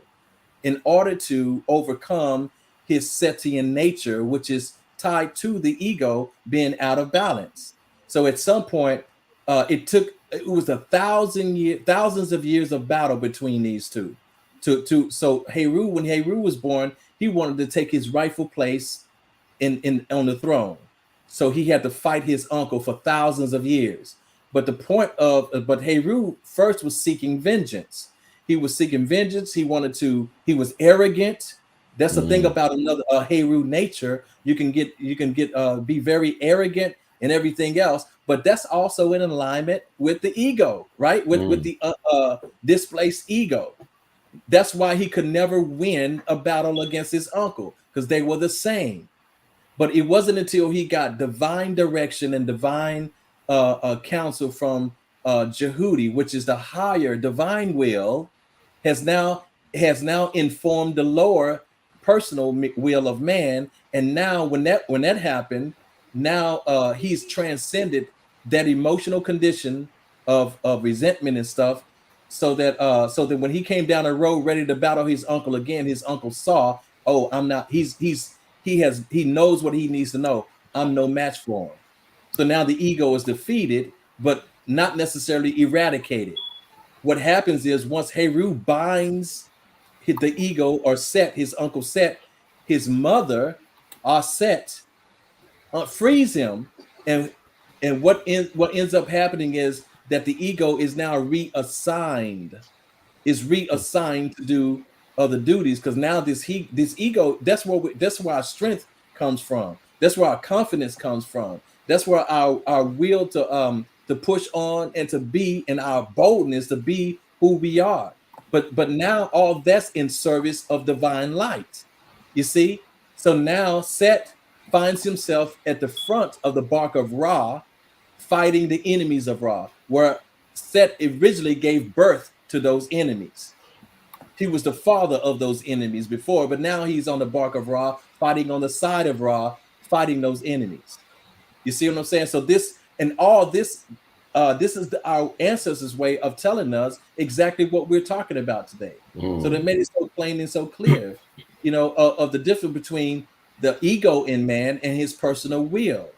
in order to overcome his Setian nature, which is tied to the ego being out of balance. So at some point, it was thousands of years of battle between these two. So Heru, when Heru was born, he wanted to take his rightful place in on the throne. So he had to fight his uncle for thousands of years. But but Heru first was seeking vengeance. He was seeking vengeance. He was arrogant. That's the thing about another Heru nature. You can be very arrogant and everything else, but that's also in alignment with the ego, right? With the displaced ego. That's why he could never win a battle against his uncle, because they were the same. But it wasn't until he got divine direction and divine counsel from Jehudi, which is the higher divine will, has now informed the lower personal will of man. And now when that happened, now he's transcended that emotional condition of resentment and stuff, so that when he came down the road ready to battle his uncle again, his uncle saw, oh, I'm not, he knows what he needs to know. I'm no match for him. So now the ego is defeated, but not necessarily eradicated. What happens is, once Heru binds the ego, or Set, his uncle Set, his mother, Set, frees him, and what ends up happening is that the ego is now reassigned to do other duties, because now this ego, that's where our strength comes from. That's where our confidence comes from. That's where our will to push on and to be, and our boldness to be who we are. But now all that's in service of divine light. You see? So now Set finds himself at the front of the bark of Ra, fighting the enemies of Ra, where Set originally gave birth to those enemies. He was the father of those enemies before, but now he's on the bark of Ra, fighting on the side of Ra, fighting those enemies. You see what I'm saying? So this, And all this, this is our ancestors' way of telling us exactly what we're talking about today. So they made it so plain and so clear, of the difference between the ego in man and his personal will.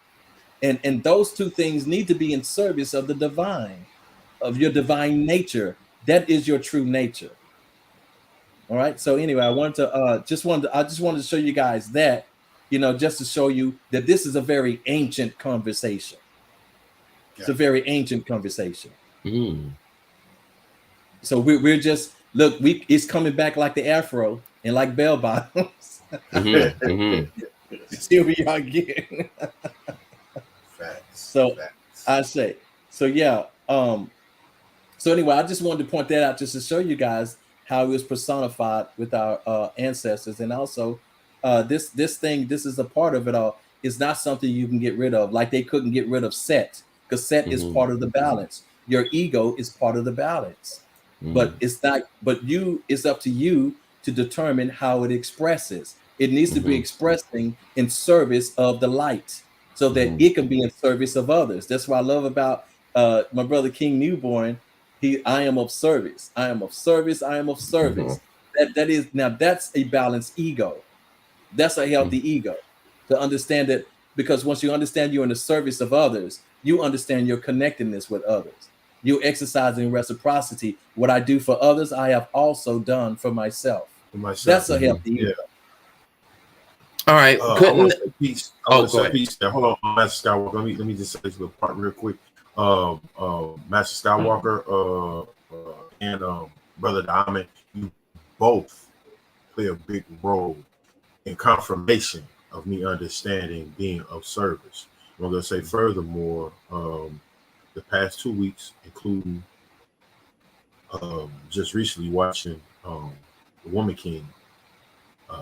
And those two things need to be in service of the divine, of your divine nature. That is your true nature. All right. So anyway, I just wanted to show you guys that, just to show you that this is a very ancient conversation. It's a very ancient conversation. So we're just it's coming back like the afro and like bell bottoms. Here we are again. Facts. So Facts. I say, so yeah. So anyway, I just wanted to point that out just to show you guys how it was personified with our ancestors, and also this is a part of it all. It's not something you can get rid of. Like they couldn't get rid of Set, because Set is part of the balance. Your ego is part of the balance, but it's not. But it's up to you to determine how it expresses. It needs to be expressing in service of the light, so that it can be in service of others. That's what I love about my brother King Newborn. I am of service. I am of service. I am of service. That's a balanced ego. That's a healthy ego. To understand that, because once you understand you're in the service of others, you understand your connectedness with others. You're exercising reciprocity. What I do for others, I have also done for myself. That's a healthy ego. All right. I want to say peace. There. Hold on, Master Skywalker. Let me just say this little part real quick. Master Skywalker and Brother Diamond, you both play a big role in confirmation of me understanding being of service. I'm going to say furthermore, the past 2 weeks, including just recently watching The Woman King.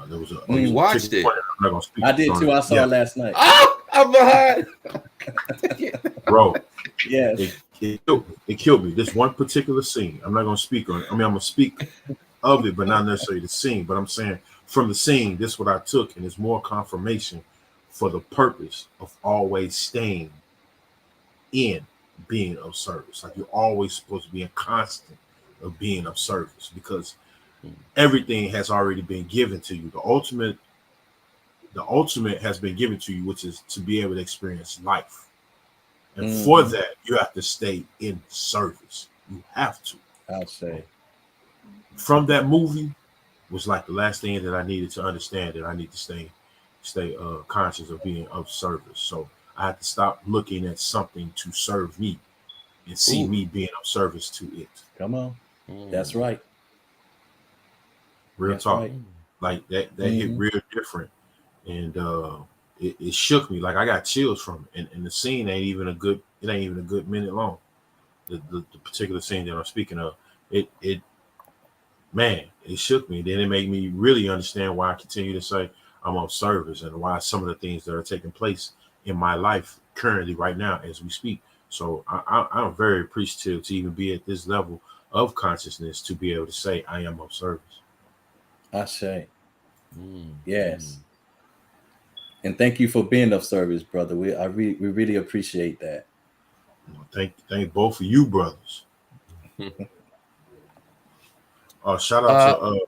There was you watched it? I'm not gonna speak. I did too. I saw it last night. Oh, I'm behind. Bro, yes. It killed me. This one particular scene. I'm not gonna speak on it. I mean, I'm gonna speak of it, but not necessarily the scene. But I'm saying from the scene, this is what I took, and it's more confirmation for the purpose of always staying in being of service. Like you're always supposed to be in constant of being of service, because everything has already been given to you. The ultimate has been given to you, which is to be able to experience life. And for that, you have to stay in service. You have to. I'll say. From that movie was like the last thing that I needed to understand, that I need to stay conscious of being of service. So I had to stop looking at something to serve me and see me being of service to it. Come on. That's right. Real talk. Right. Like that hit real different. And it shook me. Like I got chills from it. And the scene ain't even a good minute long. The particular scene that I'm speaking of. It shook me. Then it made me really understand why I continue to say I'm of service, and why some of the things that are taking place in my life currently right now as we speak. So I'm very appreciative to even be at this level of consciousness, to be able to say I am of service. I say. Yes. And thank you for being of service, brother. We really appreciate that. Thank both of you brothers. Shout out to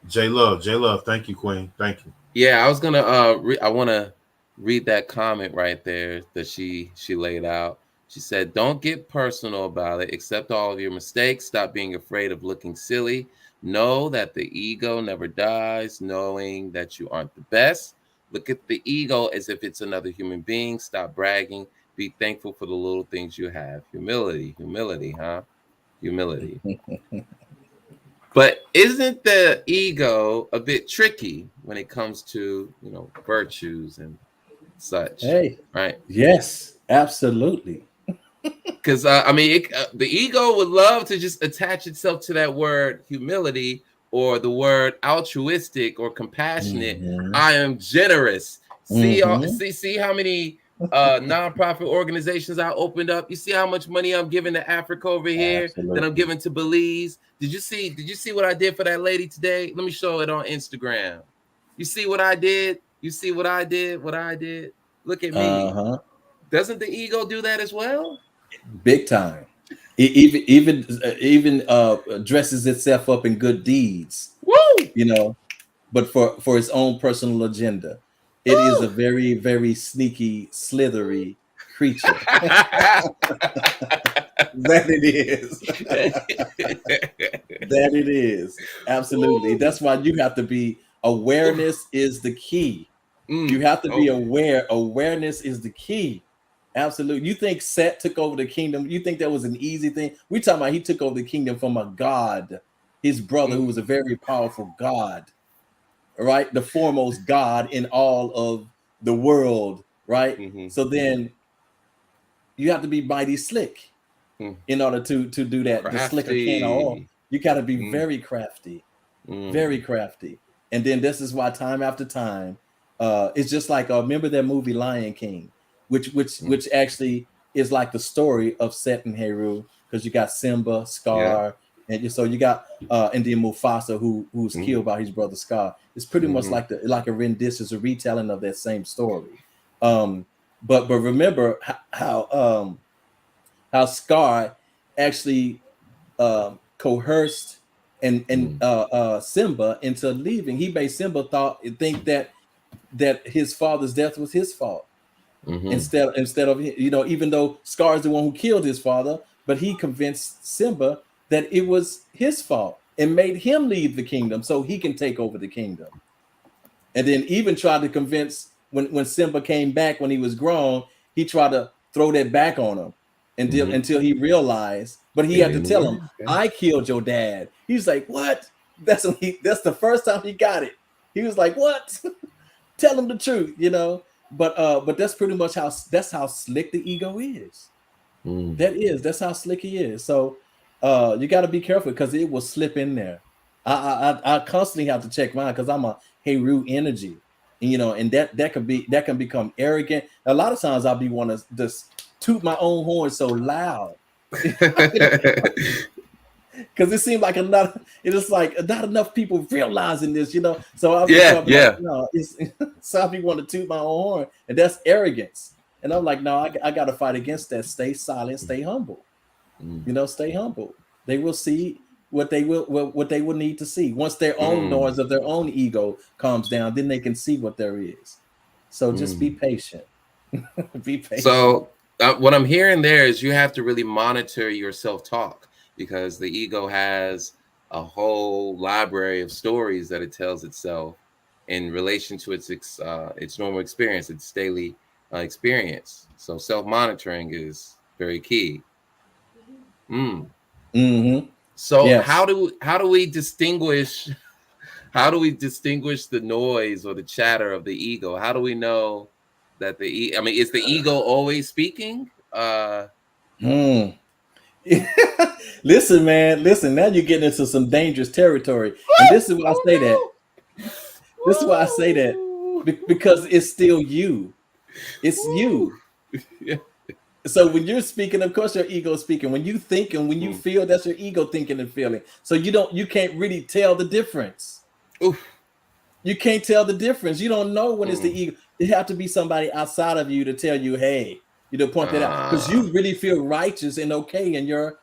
J Love. Thank you, Queen. Thank you. Yeah, I was gonna I want to read that comment right there that she laid out. She said, "Don't get personal about it. Accept all of your mistakes. Stop being afraid of looking silly. Know that the ego never dies, knowing that you aren't the best. Look at the ego as if it's another human being. Stop bragging. Be thankful for the little things you have. Humility, huh? Humility." But isn't the ego a bit tricky when it comes to, virtues and such? Hey, right? Yes, absolutely. Because the ego would love to just attach itself to that word humility, or the word altruistic or compassionate. I am generous. See how many nonprofit organizations I opened up. You see how much money I'm giving to Africa over here, that I'm giving to Belize. Did you see what I did for that lady today? Let me show it on Instagram. You see what I did? What I did? Look at me. Doesn't the ego do that as well? Big time. It even dresses itself up in good deeds, Woo! you know, but for its own personal agenda. It is a very, very sneaky, slithery creature. That it is. That it is. Absolutely. Woo. That's why you have to be awareness is the key. You have to be aware. Awareness is the key. Absolutely. You think Set took over the kingdom? You think that was an easy thing? We're talking about he took over the kingdom from a god, his brother, who was a very powerful god, right? The foremost god in all of the world, right? So then you have to be mighty slick in order to do that. Crafty. The slicker can of oil. You got to be very crafty, very crafty. And then this is why time after time, it's just like remember that movie Lion King, which actually is like the story of Set and Heru, because you got Simba, Scar, and so you got and then Mufasa who's killed by his brother Scar. It's pretty much like a rendition, is a retelling of that same story. But remember how Scar actually coerced and Simba into leaving. He made Simba think that his father's death was his fault. Instead of, you know, even though Scar is the one who killed his father, but he convinced Simba that it was his fault and made him leave the kingdom so he can take over the kingdom. And then even tried to convince when Simba came back when he was grown, he tried to throw that back on him until he realized, but he had to tell him, I killed your dad. He's like, what? That's the first time he got it. He was like, what? Tell him the truth, you know. But that's pretty much how slick the ego is. That's how slick he is. So you got to be careful because it will slip in there. I constantly have to check mine because I'm a Heru energy, and, you know, and that can become arrogant. A lot of times I'll be want to just toot my own horn so loud because it seems like not enough people realizing this, you know. So I'll be like, no, so I'll be want to toot my own horn, and that's arrogance. And I'm like, no, I got to fight against that. Stay silent, stay humble. You know, stay humble. They will see what they will need to see. Once their own noise of their own ego calms down, then they can see what there is. So just be patient. Be patient. So what I'm hearing there is you have to really monitor your self-talk, because the ego has a whole library of stories that it tells itself in relation to its normal experience, its daily experience. So self-monitoring is very key. So yes. how do we distinguish the noise or the chatter of the ego? How do we know that is the ego always speaking? Listen, man, now you're getting into some dangerous territory. And this is why I say that. This is why I say that, because it's still you. It's you. So when you're speaking, of course your ego is speaking. When you think and when you feel, that's your ego thinking and feeling. So you can't really tell the difference. You can't tell the difference. You don't know when it's the ego. It have to be somebody outside of you to tell you, hey, you know, point that out, because you really feel righteous and okay in your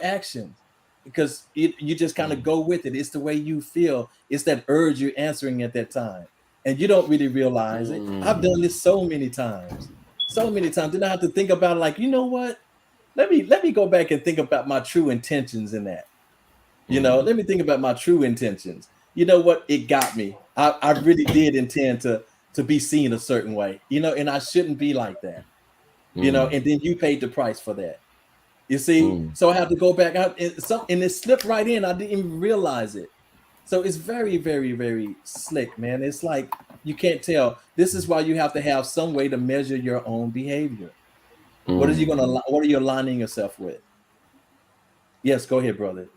actions, because you just kind of go with it. It's the way you feel. It's that urge you're answering at that time, and you don't really realize it. I've done this so many times. Then I have to think about it, like, you know what? Let me go back and think about my true intentions in that. You know, let me think about my true intentions. You know what? It got me. I really did intend to be seen a certain way, you know, and I shouldn't be like that. You know, and then you paid the price for that. You see? So I have to go back out and it slipped right in. I didn't even realize it. So it's very, very, very slick, man. It's like you can't tell. This is why you have to have some way to measure your own behavior. What are you aligning yourself with? Yes, go ahead, brother.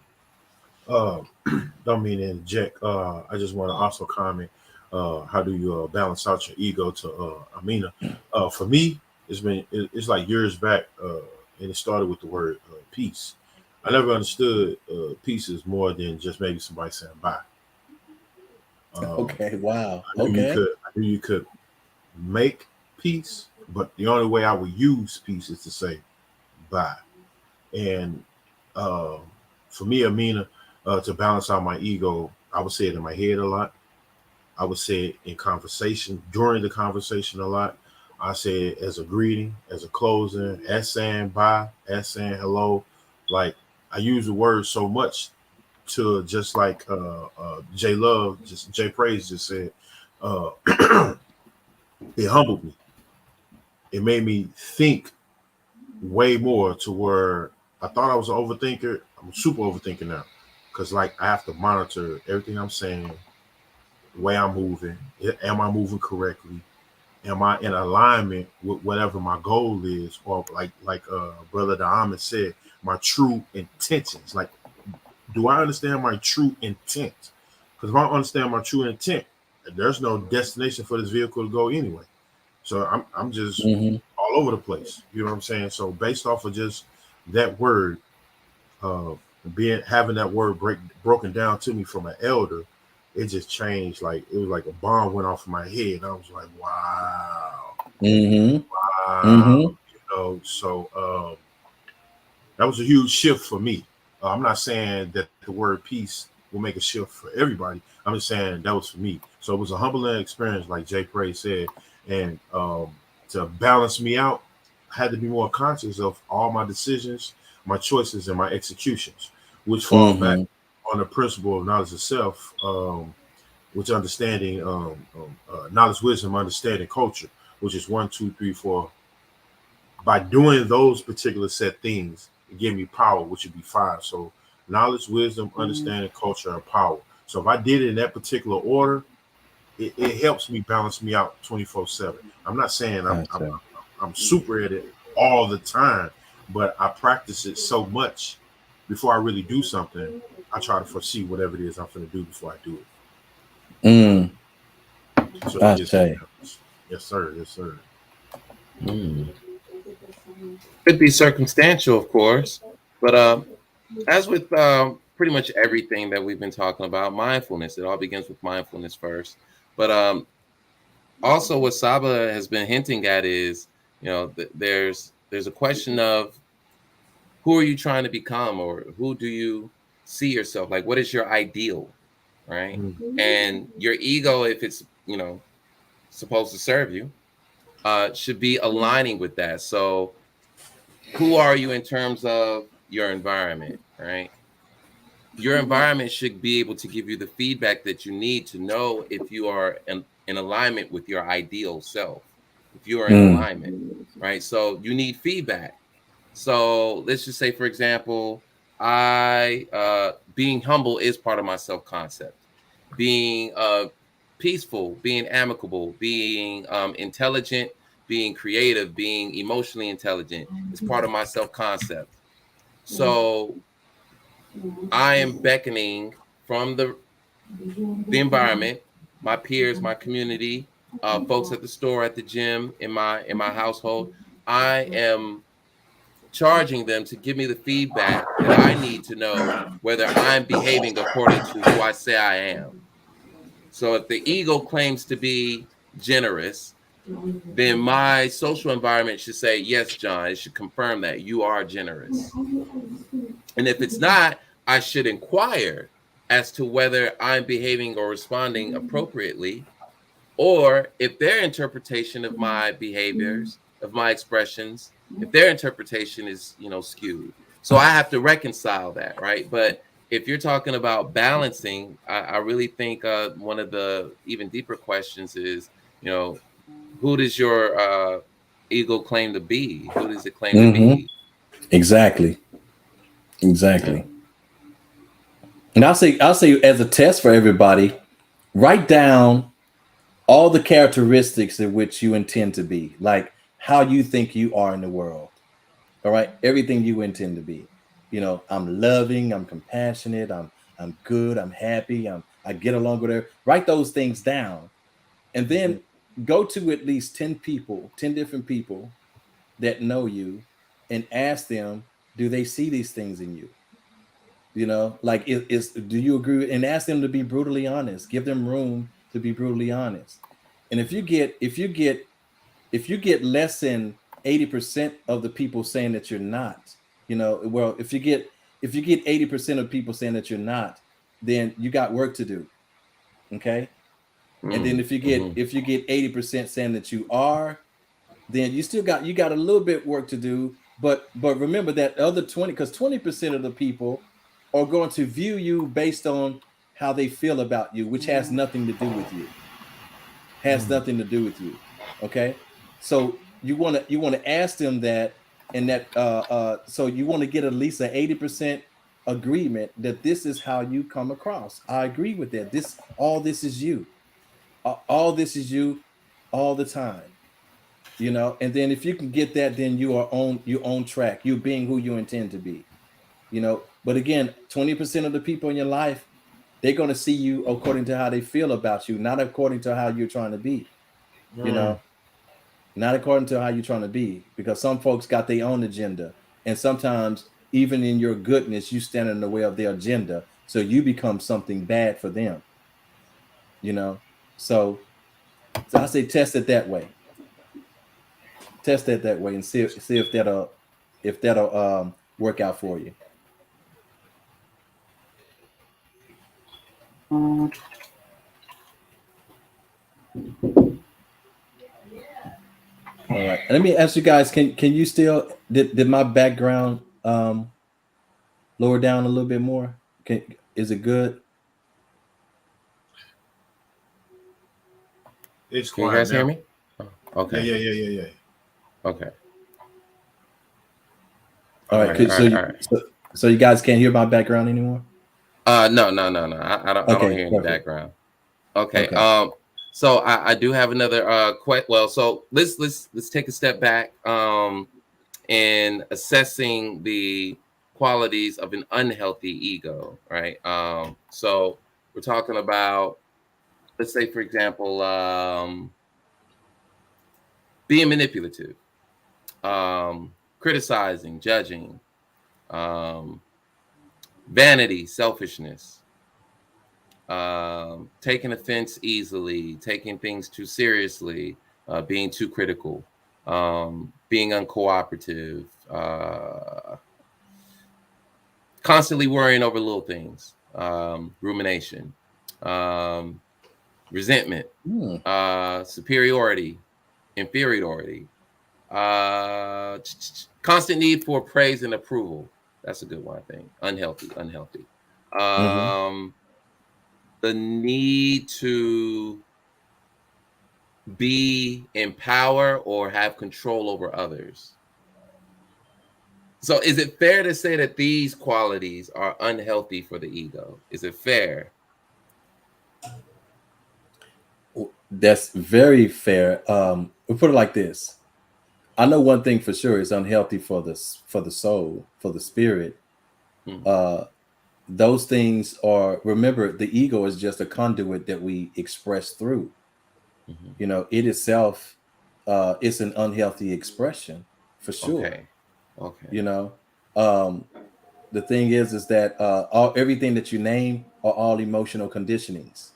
Don't mean to interject. I just want to also comment. How do you balance out your ego? To Amina, for me, it's like years back, and it started with the word peace. I never understood peace is more than just maybe somebody saying bye. Okay, wow. I knew you could make peace, But the only way I would use peace is to say bye. And for me, Amina, to balance out my ego, I would say it in my head a lot. I would say it in conversation, during the conversation a lot. I say it as a greeting, as a closing, as saying bye, as saying hello. Like I use the word so much to just like J Love, just J Praise just said, uh, it humbled me. It made me think way more to where I thought I was an overthinker. I'm a super overthinker now. Cause like I have to monitor everything I'm saying, the way I'm moving. Am I moving correctly? Am I in alignment with whatever my goal is? Or like Brother Dahman said, my true intentions. Like, do I understand my true intent? Because if I don't understand my true intent, there's no destination for this vehicle to go anyway. So I'm just Mm-hmm. all over the place. You know what I'm saying? So based off of just that word, uh, being having that word broken down to me from an elder, it just changed. Like it was like a bomb went off in my head. I was like, wow, Mm-hmm. wow. Mm-hmm. So that was a huge shift for me. I'm not saying that the word peace will make a shift for everybody. I'm just saying that was for me. So it was a humbling experience, like Jay Prey said, and to balance me out, I had to be more conscious of all my decisions, my choices, and my executions, which fall back Mm-hmm. on the principle of knowledge of self, which understanding knowledge, wisdom, understanding, culture, which is 1, 2, 3, 4. By doing those particular set things, it gave me power, which would be 5. So knowledge, wisdom, understanding, culture, and power. So if I did it in that particular order, it helps me balance me out 24/7. I'm not saying Gotcha. I'm super at it all the time, but I practice it so much before I really do something. I try to foresee whatever it is I'm going to do before I do it. Mm. So it gives me Gotcha. balance. Yes, sir. Yes, sir. Mm. Could be circumstantial, of course, but as with pretty much everything that we've been talking about, mindfulness, it all begins with mindfulness first. But also, what Saba has been hinting at is, there's a question of who are you trying to become, or who do you see yourself? Like, what is your ideal, right? Mm. And your ego, if it's supposed to serve you, should be aligning with that. So, who are you in terms of your environment, right? Your environment should be able to give you the feedback that you need to know if you are in alignment with your ideal self, if you are in Mm. alignment, right? So you need feedback. So let's just say, for example, I being humble is part of my self concept. Being peaceful, being amicable, being intelligent, being creative, being emotionally intelligent is part of my self concept. So I am beckoning from the environment, my peers, my community, folks at the store, at the gym, in my household. I am charging them to give me the feedback that I need to know whether I'm behaving according to who I say I am. So if the ego claims to be generous, then my social environment should say, yes, John, it should confirm that you are generous. And if it's not, I should inquire as to whether I'm behaving or responding appropriately, or if their interpretation of my behaviors, of my expressions, if their interpretation is, skewed. So I have to reconcile that, right? But if you're talking about balancing, I really think one of the even deeper questions is, who does your ego claim to be? Who does it claim to Mm-hmm. be? Exactly. Yeah. Exactly. And I'll say as a test for everybody, write down all the characteristics in which you intend to be, like how you think you are in the world. All right, everything you intend to be. I'm loving, I'm compassionate, I'm good, I'm happy, I get along with her. Write those things down, and then go to at least 10 people, 10 different people that know you, and ask them, do they see these things in you? Like do you agree? And ask them to be brutally honest. Give them room to be brutally honest. And if you get if you get less than 80% of the people saying that you're not, well, if you get 80% of people saying that you're not, then you got work to do. Okay. And then if you get 80% saying that you are, then you got a little bit work to do. But remember that other 20, because 20% of the people are going to view you based on how they feel about you, which has nothing to do with you. Has nothing to do with you. Okay. So you want to ask them that, and that so you want to get at least an 80% agreement that this is how you come across. I agree with that. This is you. All this is you all the time. And then if you can get that, then you are on track. You're being who you intend to be. But again, 20% of the people in your life, they're going to see you according to how they feel about you, not according to how you're trying to be. Not according to how you're trying to be, because some folks got their own agenda, and sometimes even in your goodness, you stand in the way of their agenda, so you become something bad for them. So I say test it that way. Test it that way and see if that'll work out for you. All right. Let me ask you guys, can you still did my background lower down a little bit more? Is it good? It's Can you quiet guys now. hear me? Oh, okay. Yeah. Okay. All right. So you guys can't hear my background anymore? No. I don't hear any background. Okay. So I do have another so let's take a step back in assessing the qualities of an unhealthy ego, right? So we're talking about, let's say, for example, being manipulative, criticizing, judging, vanity, selfishness, taking offense easily, taking things too seriously, being too critical, being uncooperative, constantly worrying over little things, rumination, resentment, superiority, inferiority, constant need for praise and approval. That's a good one, I think. Unhealthy. The need to be in power or have control over others. So is it fair to say that these qualities are unhealthy for the ego? Is it fair? That's very fair. We'll put it like this. I know one thing for sure is unhealthy for the soul, for the spirit. Those things are, remember, the ego is just a conduit that we express through. It itself it's an unhealthy expression for sure. Okay. The thing is that everything that you name are all emotional conditionings.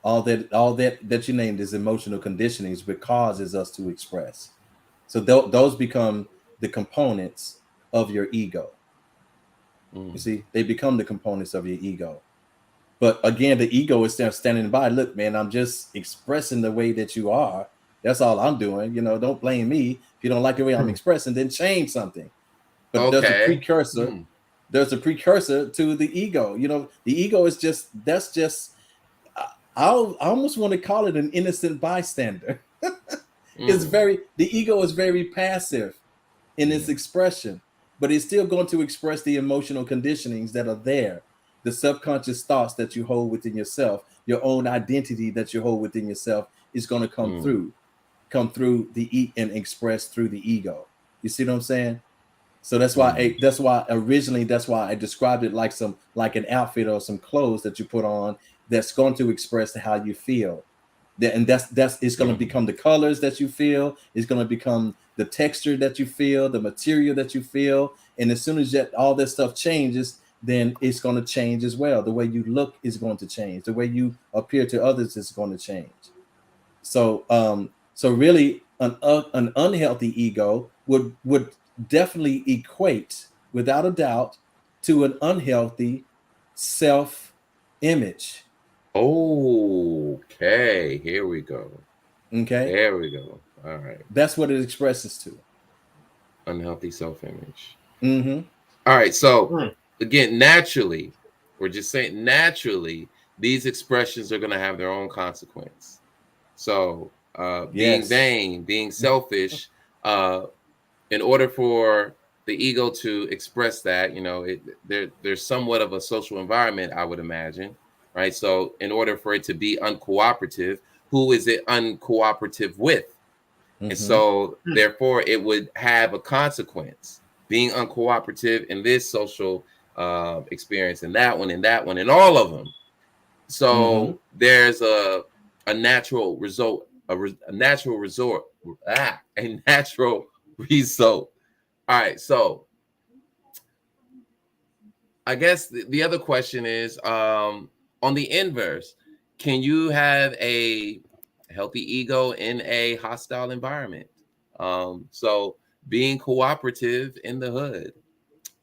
All that you named is emotional conditionings, which causes us to express. So those become the components of your ego. You see, they become the components of your ego. But again, the ego is there standing by. Look, man, I'm just expressing the way that you are. That's all I'm doing. Don't blame me. If you don't like the way I'm expressing, then change something. But there's a precursor. There's a precursor to the ego. The ego is I almost want to call it an innocent bystander. The ego is very passive in its expression, but it's still going to express the emotional conditionings that are there, the subconscious thoughts that you hold within yourself, your own identity that you hold within yourself is going to come through and express through the ego. You see what I'm saying? So that's why originally I described it like an outfit or some clothes that you put on that's going to express how you feel. That's it's going to become the colors that you feel. It's going to become the texture that you feel, the material that you feel. And as soon as all that stuff changes, then it's going to change as well. The way you look is going to change. The way you appear to others is going to change. So So really, an unhealthy ego would definitely equate, without a doubt, to an unhealthy self-image. Okay, here we go. Okay, There we go. All right. that's what it expresses to. Unhealthy self-image. Mm-hmm. All right. So Hmm. again, naturally, we're just saying naturally, these expressions are going to have their own consequence. So being Yes. vain, being selfish, in order for the ego to express that, there's somewhat of a social environment, I would imagine, right? So in order for it to be uncooperative, who is it uncooperative with? And Mm-hmm. so therefore it would have a consequence, being uncooperative in this social experience, and that one, and that one, and all of them. Mm-hmm. So there's a natural result, a natural resort, a natural result. All right, so I guess the other question is, on the inverse, can you have a healthy ego in a hostile environment? So being cooperative in the hood.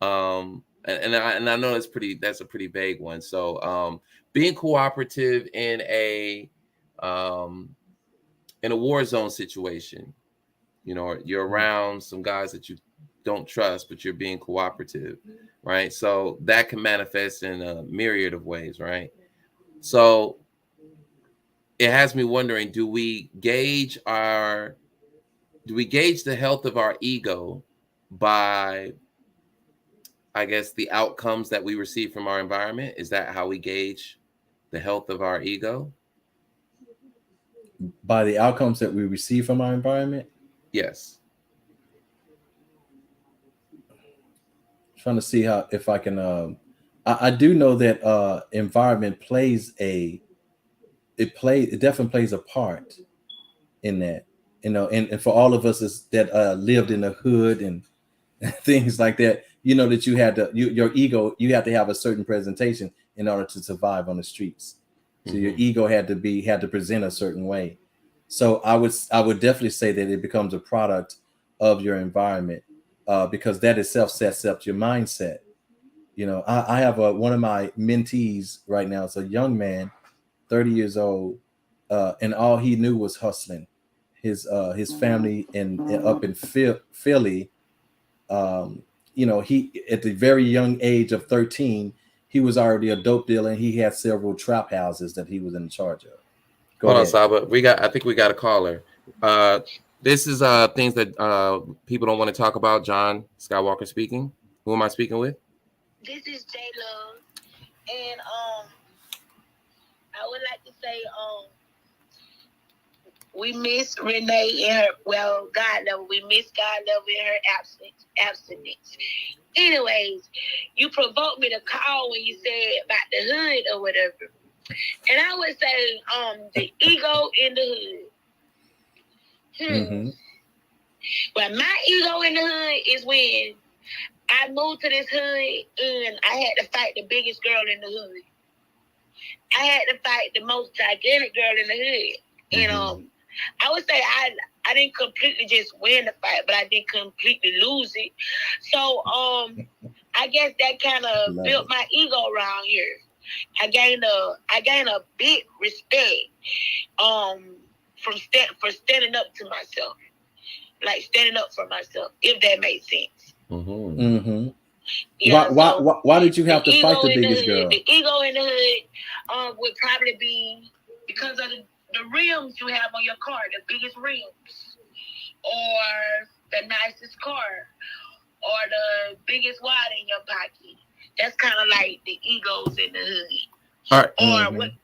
And I know that's a pretty vague one. So being cooperative um in a war zone situation, you're around some guys that you don't trust, but you're being cooperative, right? So that can manifest in a myriad of ways, right? So it has me wondering, do we gauge the health of our ego by, I guess, the outcomes that we receive from our environment? Is that how we gauge the health of our ego? By the outcomes that we receive from our environment. Yes. Trying to see how, if I can. I do know that environment it definitely plays a part in that. And for all of us that lived in the hood and things like that, that you had your ego, you had to have a certain presentation in order to survive on the streets. So your ego had to present a certain way. So I would definitely say that it becomes a product of your environment, because that itself sets up your mindset. I have one of my mentees right now. It's a young man, 30 years old, and all he knew was hustling. His family up in Philly, he, at the very young age of 13, he was already a dope dealer, and he had several trap houses that he was in charge of. Go Hold on, ahead. Saba. I think we got a caller. This is things that people don't want to talk about. John Skywalker speaking. Who am I speaking with? This is J Love, and I would like to say we miss Renee in her God level. We miss God level in her abstinence. Anyways, you provoked me to call when you said about the hood or whatever, and I would say the ego in the hood. Well, my ego in the hood is when I moved to this hood and I had to fight the biggest girl in the hood. I had to fight the most gigantic girl in the hood. And I would say I didn't completely just win the fight, but I didn't completely lose it. So I guess that kind of built my ego around here. I gained a big respect for standing up to myself. Like standing up for myself, if that makes sense. Yeah, why did you have to fight the biggest girl? The ego in the hood would probably be because of the rims you have on your car, the biggest rims, or the nicest car, or the biggest wallet in your pocket. That's kind of like the egos in the hood. All right.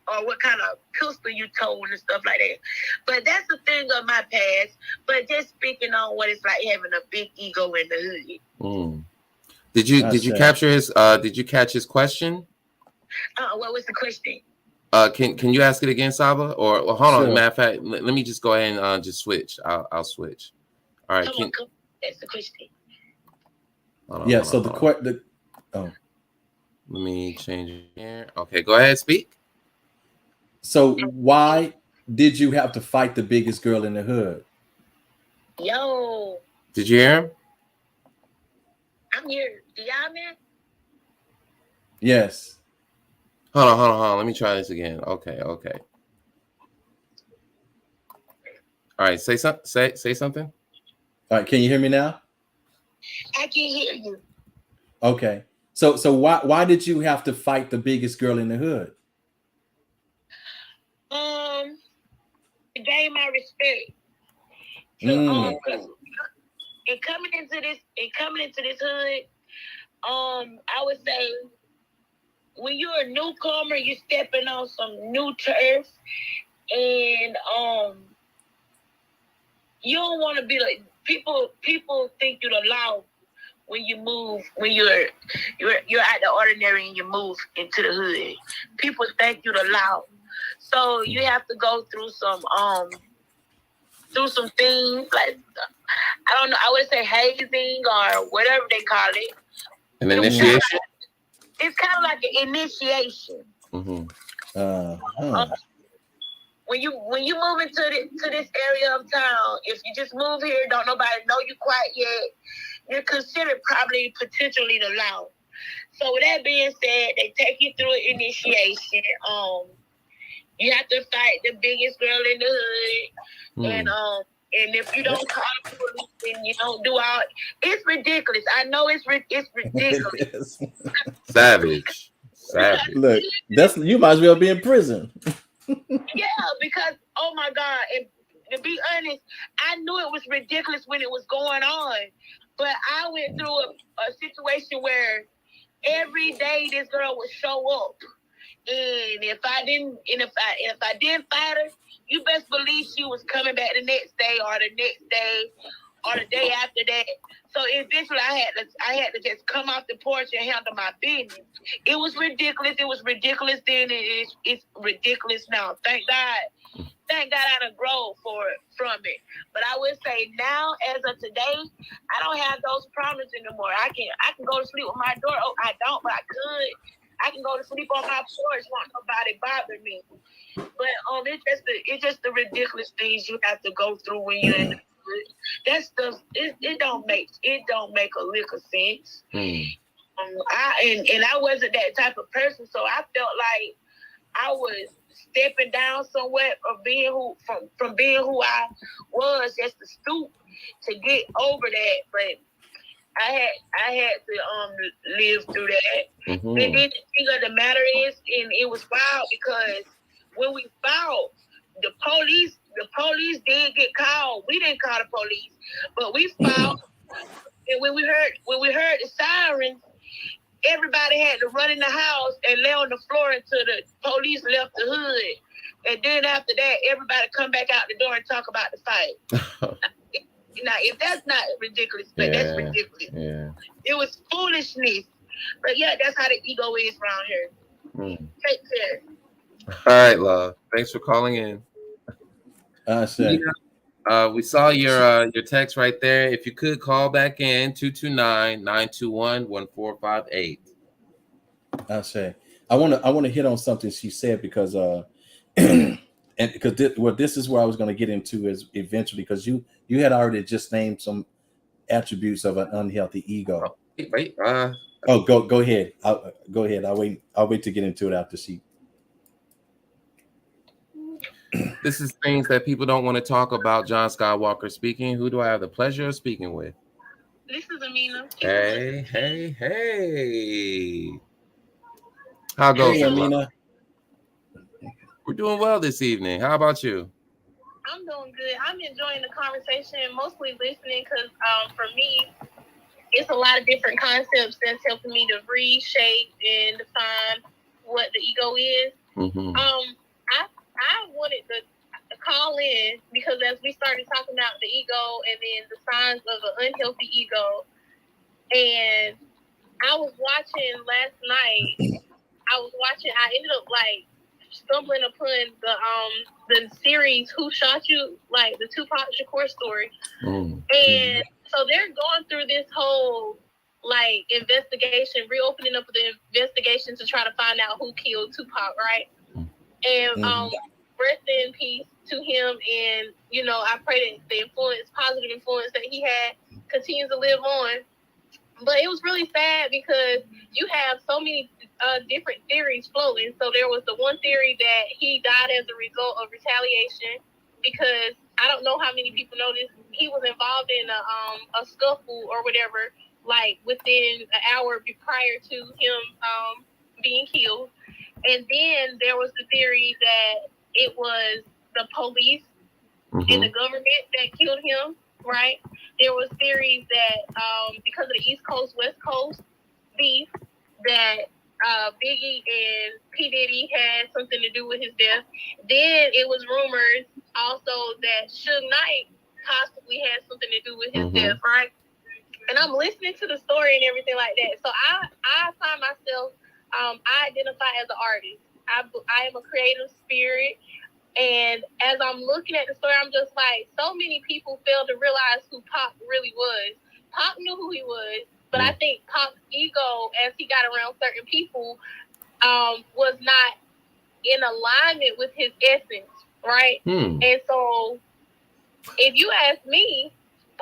Or what kind of pistol you told and stuff like that. But that's the thing of my past. But just speaking on what it's like having a big ego in the hood. Did you capture his did you catch his question? What was the question? Can you ask it again, Saba? Or hold on, matter of fact, let me just go ahead and just switch. I'll switch. All right. That's the question. Let me change it here. Okay, go ahead, speak. So why did you have to fight the biggest girl in the hood? Yo, Did you hear him? I'm here. Do y'all man? Yes. Hold on. Let me try this again. Okay. All right. Say something. All right. Can you hear me now? I can hear you. Okay. So why did you have to fight the biggest girl in the hood? To gain my respect. So, and coming into this hood, I would say when you're a newcomer, you're stepping on some new turf, and you don't want to be like people. People think you're the law when you move, when you're out the ordinary and you move into the hood. People think you're the law, so you have to go through some things like, I don't know, I would say hazing or whatever they call it. An initiation. It's kind of like an initiation. When you move into this area of town, if you just move here, don't nobody know you quite yet, you're considered probably potentially the law. So with that being said, they take you through an initiation. You have to fight the biggest girl in the hood, and if you don't call the police and you don't do all, it's ridiculous. I know it's ridiculous. Savage. Look, you might as well be in prison. Yeah, because oh my God, and to be honest, I knew it was ridiculous when it was going on, but I went through a situation where every day this girl would show up, and if I didn't fight her, you best believe she was coming back the next day or the next day or the day after that. So eventually I had to just come off the porch and handle my business. It was ridiculous. It was ridiculous then. It's ridiculous now. Thank God I done grown from it. But I would say now, as of today, I don't have those problems anymore. I can go to sleep with my door. Oh, I don't, but I could. I can go to sleep on my porch, won't nobody bother me. But it's just the ridiculous things you have to go through when you're in the hood. That stuff it don't make a lick of sense. I wasn't that type of person, so I felt like I was stepping down somewhat from being who I was, just to stoop to get over that. But I had to live through that. And then the thing of the matter is, and it was wild because when we fought, the police did get called. We didn't call the police, but we fought. And when we heard the sirens, everybody had to run in the house and lay on the floor until the police left the hood. And then after that, everybody come back out the door and talk about the fight. Now, if that's not ridiculous, but that's ridiculous. Yeah. It was foolishness. But yeah, that's how the ego is around here. Take care. All right, love. Thanks for calling in. We saw your text right there. If you could call back in 229-921-1458. I say I want to hit on something she said because and because this is where I was going to get into is eventually, because you had already just named some attributes of an unhealthy ego. Wait. Go ahead. Go ahead. I'll wait to get into it after she. This is things that people don't want to talk about. John Skywalker speaking. Who do I have the pleasure of speaking with? This is Amina. Hey. How goes it, Amina? We're doing well this evening. How about you? I'm doing good. I'm enjoying the conversation, mostly listening because for me, it's a lot of different concepts that's helping me to reshape and define what the ego is. I wanted to call in because as we started talking about the ego and then the signs of an unhealthy ego, and I was watching last night. I ended up stumbling upon the series Who Shot You, like the Tupac Shakur story. And so they're going through this whole investigation, reopening up the investigation to try to find out who killed Tupac, right? And rest in peace to him, and you know, I pray that the positive influence that he had, continues to live on. But it was really sad because you have so many different theories floating. So there was the one theory that he died as a result of retaliation, because I don't know how many people know this. He was involved in a scuffle or whatever, like within an hour prior to him being killed. And then there was the theory that it was the police and the government that killed him, right? There was theories that because of the East Coast, West Coast beef, that Biggie and P. Diddy had something to do with his death. Then it was rumors also that Suge Knight possibly had something to do with his death, right? And I'm listening to the story and everything like that. So I find myself, I identify as an artist. I am a creative spirit. And as I'm looking at the story, I'm just like, so many people fail to realize who Pac really was. Pac knew who he was, but I think Pac's ego, as he got around certain people, was not in alignment with his essence, right? And so, if you ask me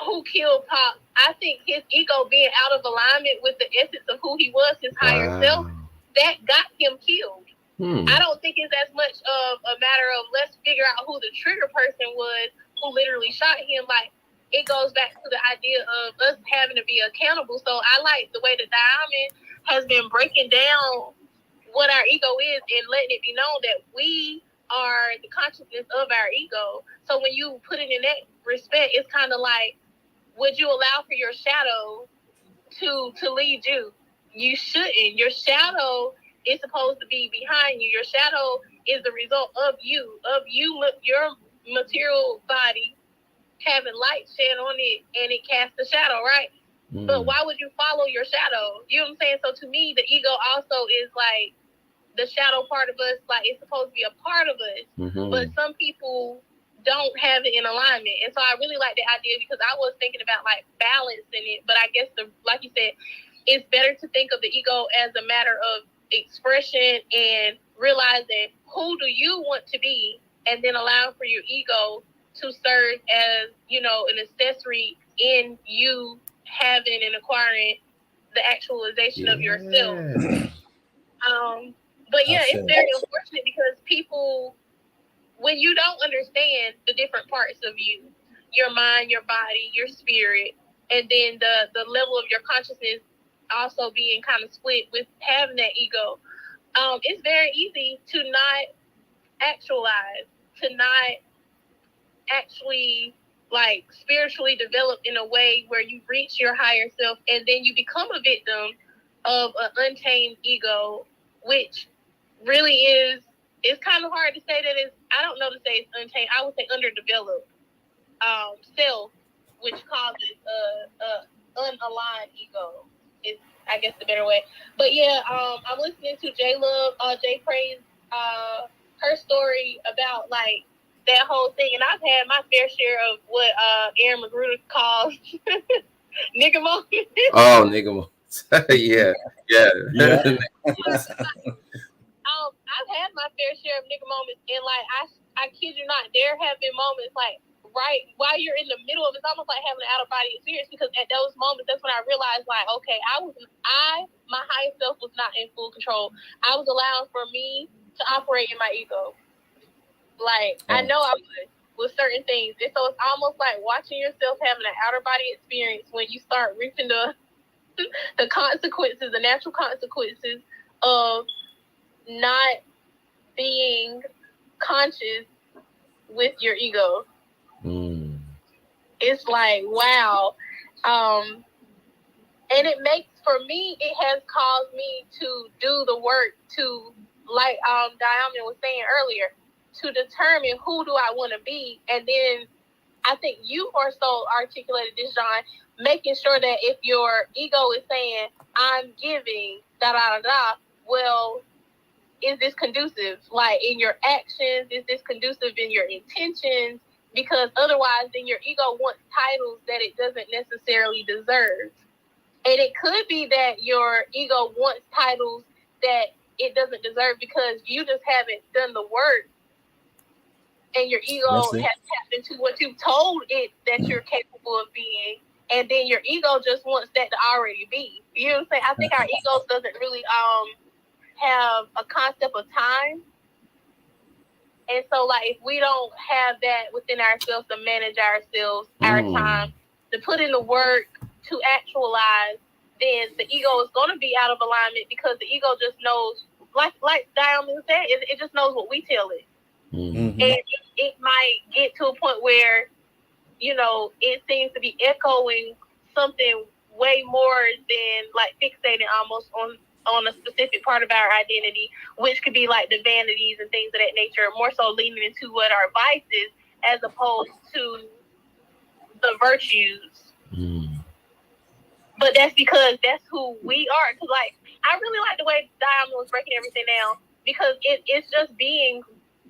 who killed Pac, I think his ego being out of alignment with the essence of who he was, his higher self, that got him killed. I don't think it's as much of a matter of let's figure out who the trigger person was who literally shot him. Like, it goes back to the idea of us having to be accountable. So I like the way that Diamond has been breaking down what our ego is and letting it be known that we are the consciousness of our ego. So when you put it in that respect, it's kind of like, would you allow for your shadow to lead you? You shouldn't. Your shadow is supposed to be behind you. Your shadow is the result of you, your material body having light shed on it, and it casts a shadow, right? But why would you follow your shadow? You know what I'm saying? So to me, the ego also is like the shadow part of us, like it's supposed to be a part of us. But some people don't have it in alignment. And so I really like the idea, because I was thinking about like balancing it. But I guess, like you said, it's better to think of the ego as a matter of expression and realizing who do you want to be, and then allowing for your ego to serve as, you know, an accessory in you having and acquiring the actualization of yourself. But yeah, it's very unfortunate because people, when you don't understand the different parts of you, your mind, your body, your spirit, and then the level of your consciousness also being kind of split with having that ego, it's very easy to not actualize, to not actually like spiritually develop in a way where you reach your higher self, and then you become a victim of an untamed ego, which really is, it's kind of hard to say that it's, I don't know to say it's untamed, I would say underdeveloped self, which causes unaligned ego is, I guess, the better way. But yeah, I'm listening to J Love, Jay Praise, her story about like that whole thing, and I've had my fair share of what Aaron Magruder calls nigga moments. Oh, nigga moments. yeah. I've had my fair share of nigga moments, and like I kid you not, there have been moments like right while you're in the middle of it, it's almost like having an out of body experience, because at those moments, that's when I realized like, okay, my higher self was not in full control. I was allowing for me to operate in my ego. Like, I know I would with certain things. And so it's almost like watching yourself having an outer body experience when you start reaching the consequences, the natural consequences of not being conscious with your ego. It's like, wow. And it makes, for me, it has caused me to do the work to, like Diamond was saying earlier, to determine who do I want to be. And then I think you also articulated this, John, making sure that if your ego is saying, I'm giving, well, is this conducive? Like in your actions, is this conducive in your intentions? Because otherwise, then your ego wants titles that it doesn't necessarily deserve. And it could be that your ego wants titles that it doesn't deserve because you just haven't done the work and your ego That's it. has tapped into what you've told it that you're capable of being, and then your ego just wants that to already be. You know what I'm saying? I think our egos doesn't really have a concept of time. And so, like, if we don't have that within ourselves to manage ourselves, our time, to put in the work, to actualize, then the ego is going to be out of alignment, because the ego just knows, like Diamond said, it just knows what we tell it. Mm-hmm. And it might get to a point where, you know, it seems to be echoing something way more than, like, fixating almost on a specific part of our identity, which could be like the vanities and things of that nature, more so leaning into what our vices as opposed to the virtues. But that's because that's who we are. Because, like, I really like the way Diamond was breaking everything down, because it's just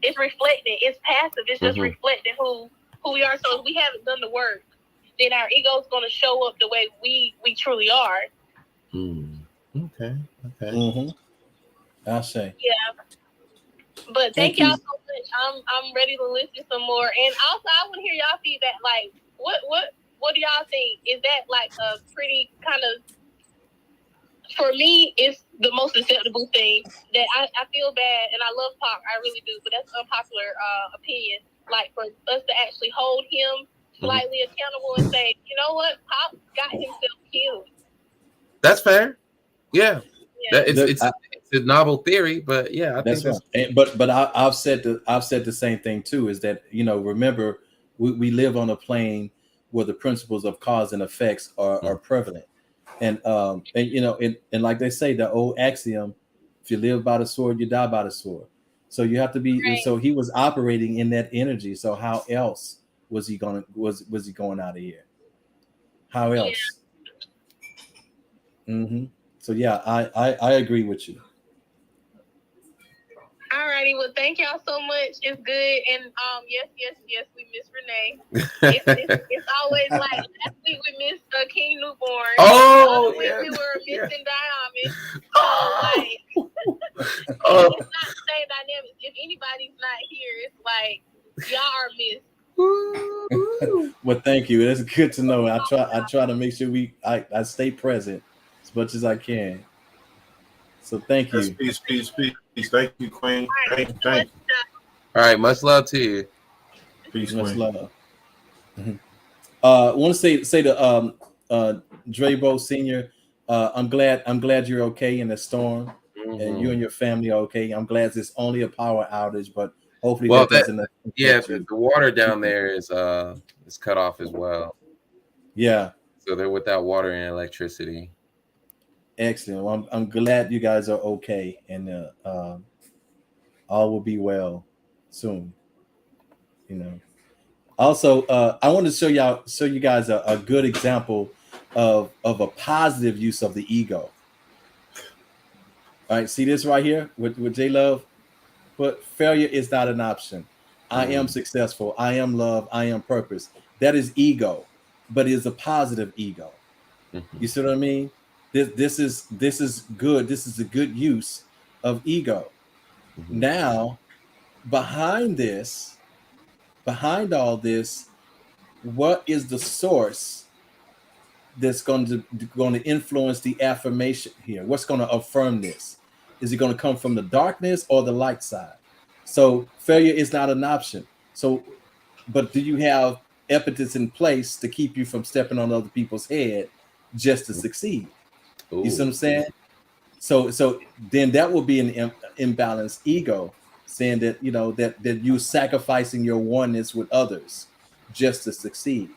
it's reflecting. It's passive. It's just reflecting who we are. So if we haven't done the work, then our ego is going to show up the way we truly are. Okay. Mm-hmm. I'll say. Yeah. But thank y'all so much. I'm ready to listen some more. And also, I want to hear y'all feedback. Like, what do y'all think? Is that like a pretty kind of, for me, it's the most acceptable thing that I feel bad, and I love Pac, I really do, but that's unpopular opinion. Like, for us to actually hold him slightly accountable and say, you know what, Pac got himself killed. That's fair. Yeah. It's a novel theory, but yeah, I that's think right. But I've said the same thing too. Is that, you know, remember, we live on a plane where the principles of cause and effects are prevalent, and you know, and like they say, the old axiom: if you live by the sword, you die by the sword. So you have to be. Right. So he was operating in that energy. So how else was he going out of here? How else? Yeah. So yeah, I agree with you. Alrighty, well, thank y'all so much. It's good, and yes, we miss Renee. It's always like last week we missed King Newborn. Oh, the other week we were missing Diamond. So like, it's not the same dynamics. If anybody's not here, it's like y'all are missed. Well, thank you. That's good to know. I try to make sure I stay present as much as I can. So thank you. Peace. Thank you, Queen. Thank you. All right, much love to you. Peace, Much Queen. love. I want to say to Drebo Senior, I'm glad you're okay in the storm, and you and your family are okay. I'm glad it's only a power outage, but hopefully that doesn't affect you. The water down there is cut off as well. Yeah. So they're without water and electricity. Excellent. Well, I'm glad you guys are okay, and all will be well soon. You know. Also, I want to show you guys a good example of a positive use of the ego. All right, see this right here with J Love. But failure is not an option. I am successful. I am love. I am purpose. That is ego, but it is a positive ego. You see what I mean? This is good. This is a good use of ego. Now, behind all this, what is the source that's going to influence the affirmation here? What's going to affirm this? Is it going to come from the darkness or the light side? So failure is not an option. So, but do you have epithets in place to keep you from stepping on other people's head just to succeed? You see what I'm saying? So then that will be an imbalanced ego, saying that, you know, that you're sacrificing your oneness with others just to succeed.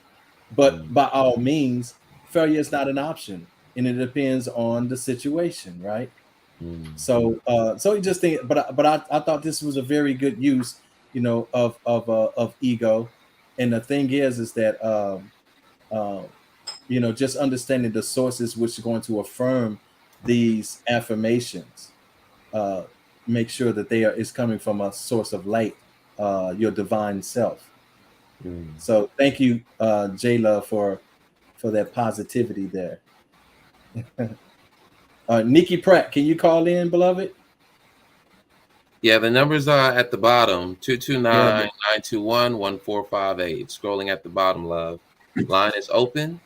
But by all means, failure is not an option, and it depends on the situation, right? So you just think, but I thought this was a very good use, you know, of ego. And the thing is that you know, just understanding the sources which are going to affirm these affirmations, make sure that is coming from a source of light, your divine self. So thank you, J Love, for that positivity there. Nikki Pratt, can you call in, beloved? Yeah, the numbers are at the bottom, Yeah, 229-921-1458. Scrolling at the bottom, love. Line is open.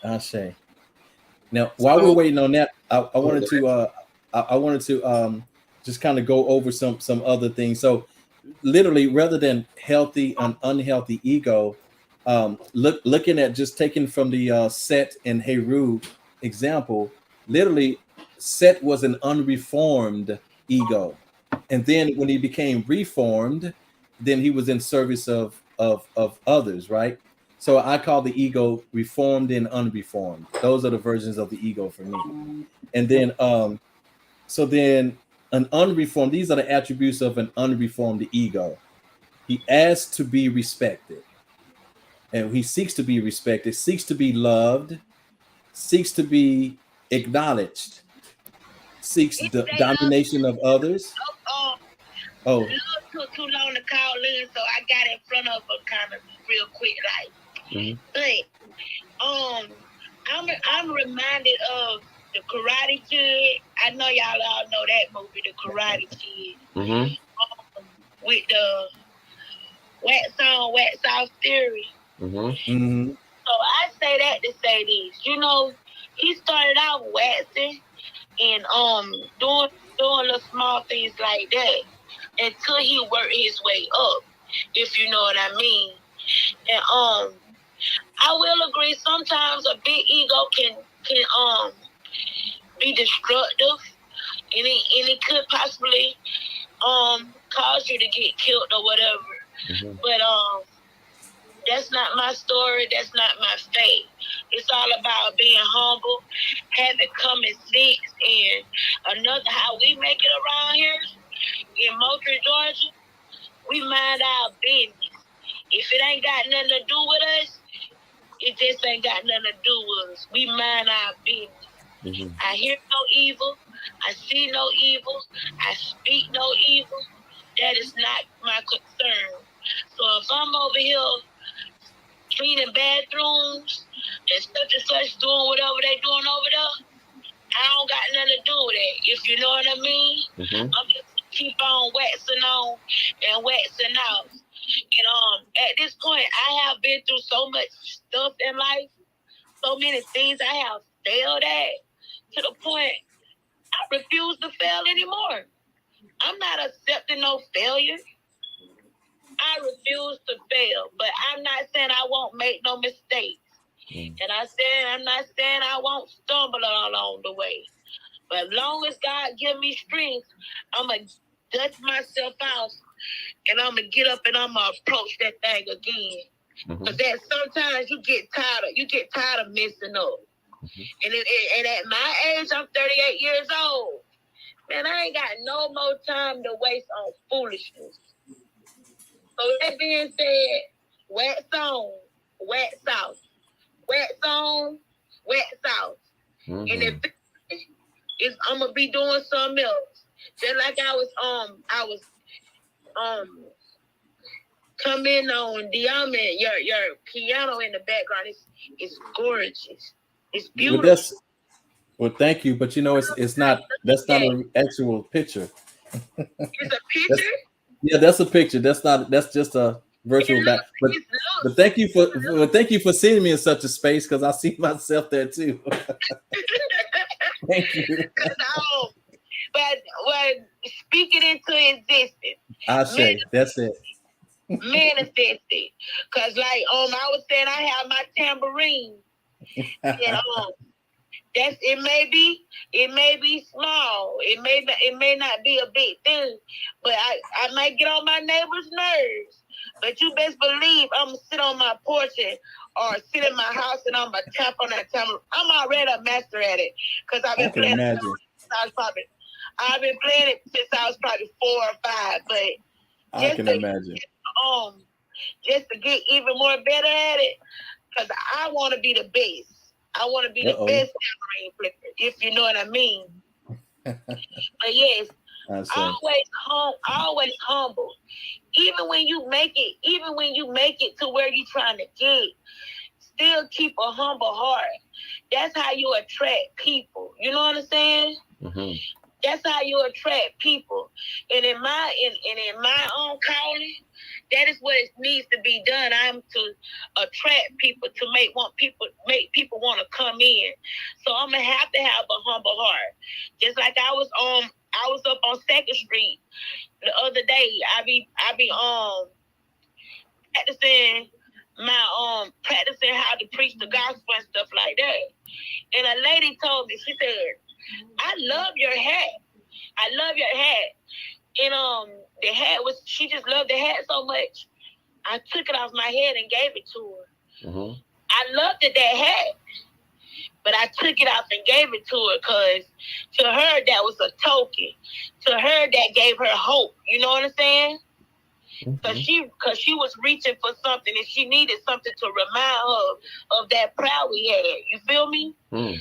I say. Now, while we're So, waiting on that, I oh, wanted go ahead. to I wanted to just kind of go over some other things. So, literally, rather than healthy and unhealthy ego, looking at just taking from the Set and Heru example, literally, Set was an unreformed ego, and then when he became reformed, then he was in service of others, right? So I call the ego reformed and unreformed. Those are the versions of the ego for me. And then so then an unreformed, these are the attributes of an unreformed ego. He asks to be respected. And he seeks to be respected, seeks to be loved, seeks to be acknowledged, seeks He the say love domination of others. Oh, love took too long to call in, so I got in front of her kind of real quick, like. Mhm. But I'm reminded of the Karate Kid. I know y'all all know that movie, the Karate Kid, Mhm. with the wax on, wax off theory. Mhm. mhm. So I say that to say this. You know, he started out waxing and doing little small things like that until he worked his way up, if you know what I mean. And I will agree sometimes a big ego can be destructive and it could possibly cause you to get killed or whatever. Mhm. But that's not my story, that's not my fate. It's all about being humble, having common sense, and another how we make it around here in Moultrie, Georgia, we mind our business. If it ain't got nothing to do with us, it just ain't got nothing to do with us. We mind our business. Mhm. I hear no evil. I see no evil. I speak no evil. That is not my concern. So if I'm over here cleaning bathrooms and such doing whatever they doing over there, I don't got nothing to do with it. If you know what I mean, Mhm. I'm just keep on waxing on and waxing out. And at this point, I have been through so much stuff in life, so many things I have failed at, to the point I refuse to fail anymore. I'm not accepting no failure. I refuse to fail, but I'm not saying I won't make no mistakes. And I'm not saying I won't stumble along the way. But as long as God give me strength, I'm going to dust myself out and I'm going to get up and I'm going to approach that thing again. Because that sometimes you get tired of messing up. And at my age, I'm 38 years old. Man, I ain't got no more time to waste on foolishness. So that being said, wax on, wax out. Wax on, wax out. And if it's, I'm gonna be doing something else. Just like I was coming on Diamond, your piano in the background is gorgeous. It's Well, beautiful. thank you, but you know, it's not. That's not an actual picture. It's a That's, picture. yeah, that's a picture. That's not. That's just a virtual back. But thank you for seeing me in such a space because I see myself there too. Thank you. But speak it into existence. I say that's it. Manifest it. Cause like I was saying, I have my tambourine. And that's it may be small. It may not be a big thing, but I might get on my neighbor's nerves. But you best believe I'm gonna sit on my porch or sit in my house and I'm gonna tap on that tambourine. I'm already a master at it because I've I been can playing imagine. I've been playing it since I was probably 4 or 5. But I can imagine. Just to get even more better at it, because I want to be the best. I want to be the best tambourine player, if you know what I mean. But yes, always humble. Even when you make it to where you're trying to get, still keep a humble heart. That's how you attract people. You know what I'm saying? That's how you attract people. And in my own calling, that is what needs to be done. I'm to attract people, to make people want to come in. So I'm gonna have to have a humble heart. Just like I was up on 2nd Street the other day. I be practicing how to preach the gospel and stuff like that. And a lady told me, she said, I love your hat. I love your hat. And the hat she just loved the hat so much. I took it off my head and gave it to her. Mm-hmm. I loved that hat, but I took it off and gave it to her because to her that was a token. To her that gave her hope. You know what I'm saying? Because she was reaching for something and she needed something to remind her of that pride we had. You feel me?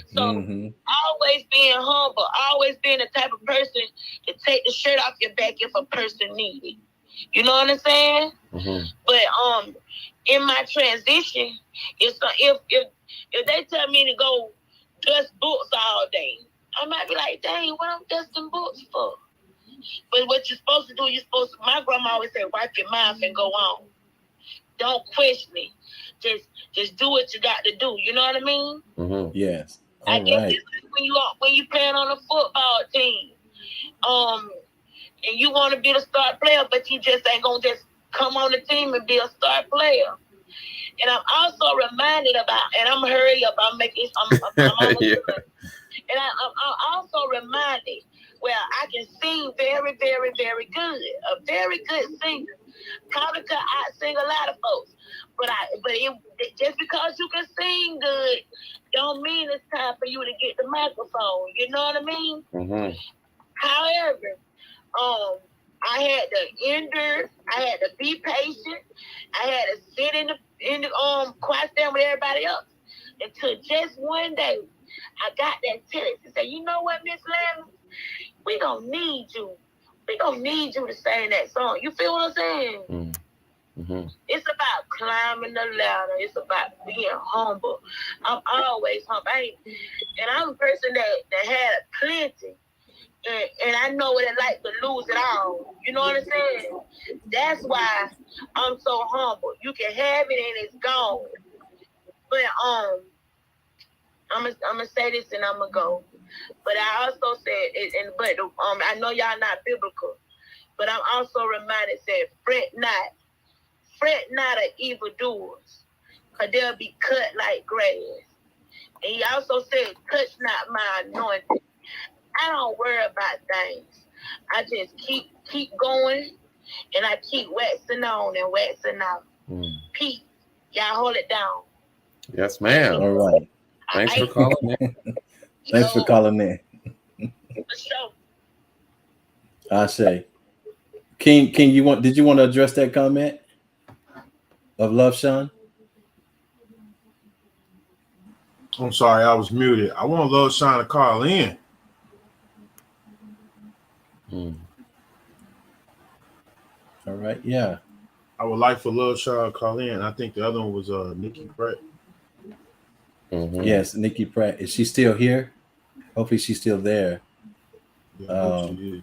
So always being humble, always being the type of person to take the shirt off your back if a person needed. You know what I'm saying? But in my transition, if they tell me to go dust books all day, I might be like, dang, what I'm dusting books for? But what you're supposed to do, my grandma always said, wipe your mouth and go on. Don't question it. Just do what you got to do. You know what I mean? Yes. I guess it's like when you playing on a football team, and you want to be the star player, but you just ain't gonna just come on the team and be a star player. And I'm also reminded about, and I'm hurry up, I'm almost done. And I'm also reminded, well, I can sing very, very, very good. A very good singer. Probably could sing a lot of folks. But just because you can sing good, don't mean it's time for you to get the microphone. You know what I mean? However, I had to endure. I had to be patient. I had to sit in the quiet stand with everybody else until just one day I got that text and said, you know what, Miss Lamb? We gonna need you. We gonna need you to sing that song. You feel what I'm saying? It's about climbing the ladder. It's about being humble. I'm always humble. And I'm a person that had plenty. And I know what it's like to lose it all. You know what I'm saying? That's why I'm so humble. You can have it and it's gone. But I'm gonna say this and I'm gonna go. But I also said, I know y'all not biblical, but I'm also reminded, said, fret not of evildoers, because they'll be cut like grass. And he also said, touch not my anointing. I don't worry about things. I just keep going, and I keep waxing on and waxing out. Peace. Y'all hold it down. Yes, ma'am. All right. Thanks for calling in. Thanks for calling in. For sure. I say, King, did you want to address that comment of Love, Sean? I'm sorry, I was muted. I want Love Sean to call in. All right, yeah. I would like for Love Sean to call in. I think the other one was Nikki Pratt. Yes, Nikki Pratt. Is she still here? Hopefully she's still there. Yeah, I hope she is.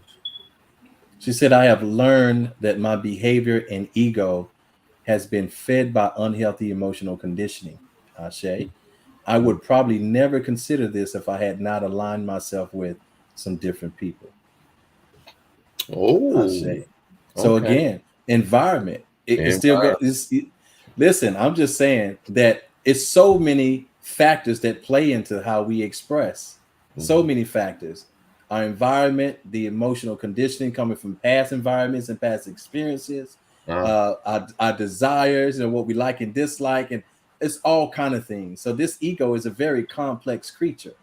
She said, I have learned that my behavior and ego has been fed by unhealthy emotional conditioning. Ashe. I would probably never consider this if I had not aligned myself with some different people. Ashe. So again, environment. It still goes. Listen, I'm just saying that it's so many factors that play into how we express. So many factors. Our environment, the emotional conditioning coming from past environments and past experiences, our desires and what we like and dislike, and it's all kind of things. So this ego is a very complex creature.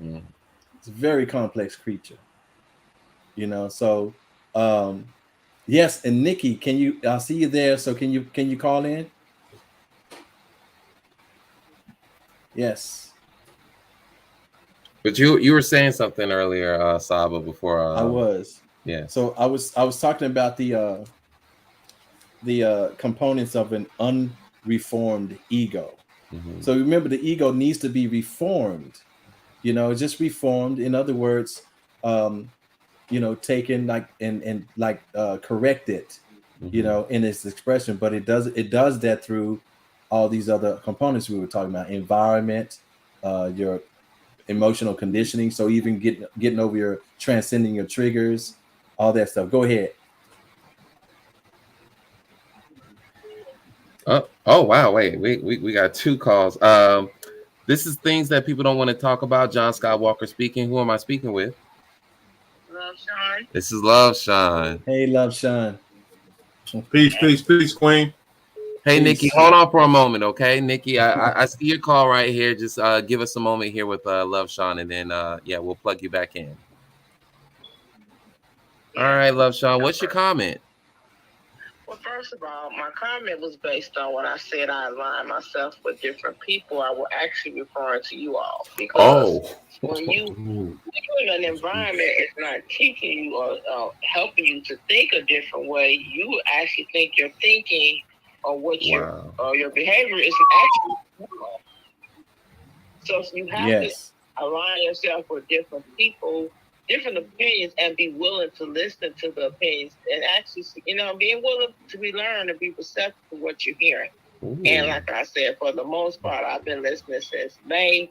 It's a very complex creature. You know, so yes, and Nikki, I see you there. So can you call in? Yes. But you were saying something earlier, Saba, before I was. Yeah. So I was talking about the components of an unreformed ego. So remember, the ego needs to be reformed. You know, just reformed. In other words, taken like and like correct it, in its expression. But it does that through all these other components we were talking about: environment, your emotional conditioning. So even getting over your transcending your triggers, all that stuff. Go ahead. Oh wow, wait, we got 2 calls. This is things that people don't want to talk about. John Scott Walker speaking. Who am I speaking with? Love, Sean. This is Love Sean. Hey, Love Sean. Peace, Queen. Hey, Peace. Nikki, hold on for a moment, okay? Nikki, I see your call right here. Just give us a moment here with Love Sean, and then we'll plug you back in. All right, Love Sean, what's your comment? Well, first of all, my comment was based on when I said I align myself with different people. I was actually referring to you all because when you're in an environment, it's not teaching you or helping you to think a different way. You actually think your thinking or what your behavior is actually wrong. So you have to align yourself with different people, different opinions, and be willing to listen to the opinions and actually, being willing to be learned and be receptive to what you're hearing. Ooh. And like I said, for the most part, I've been listening since May.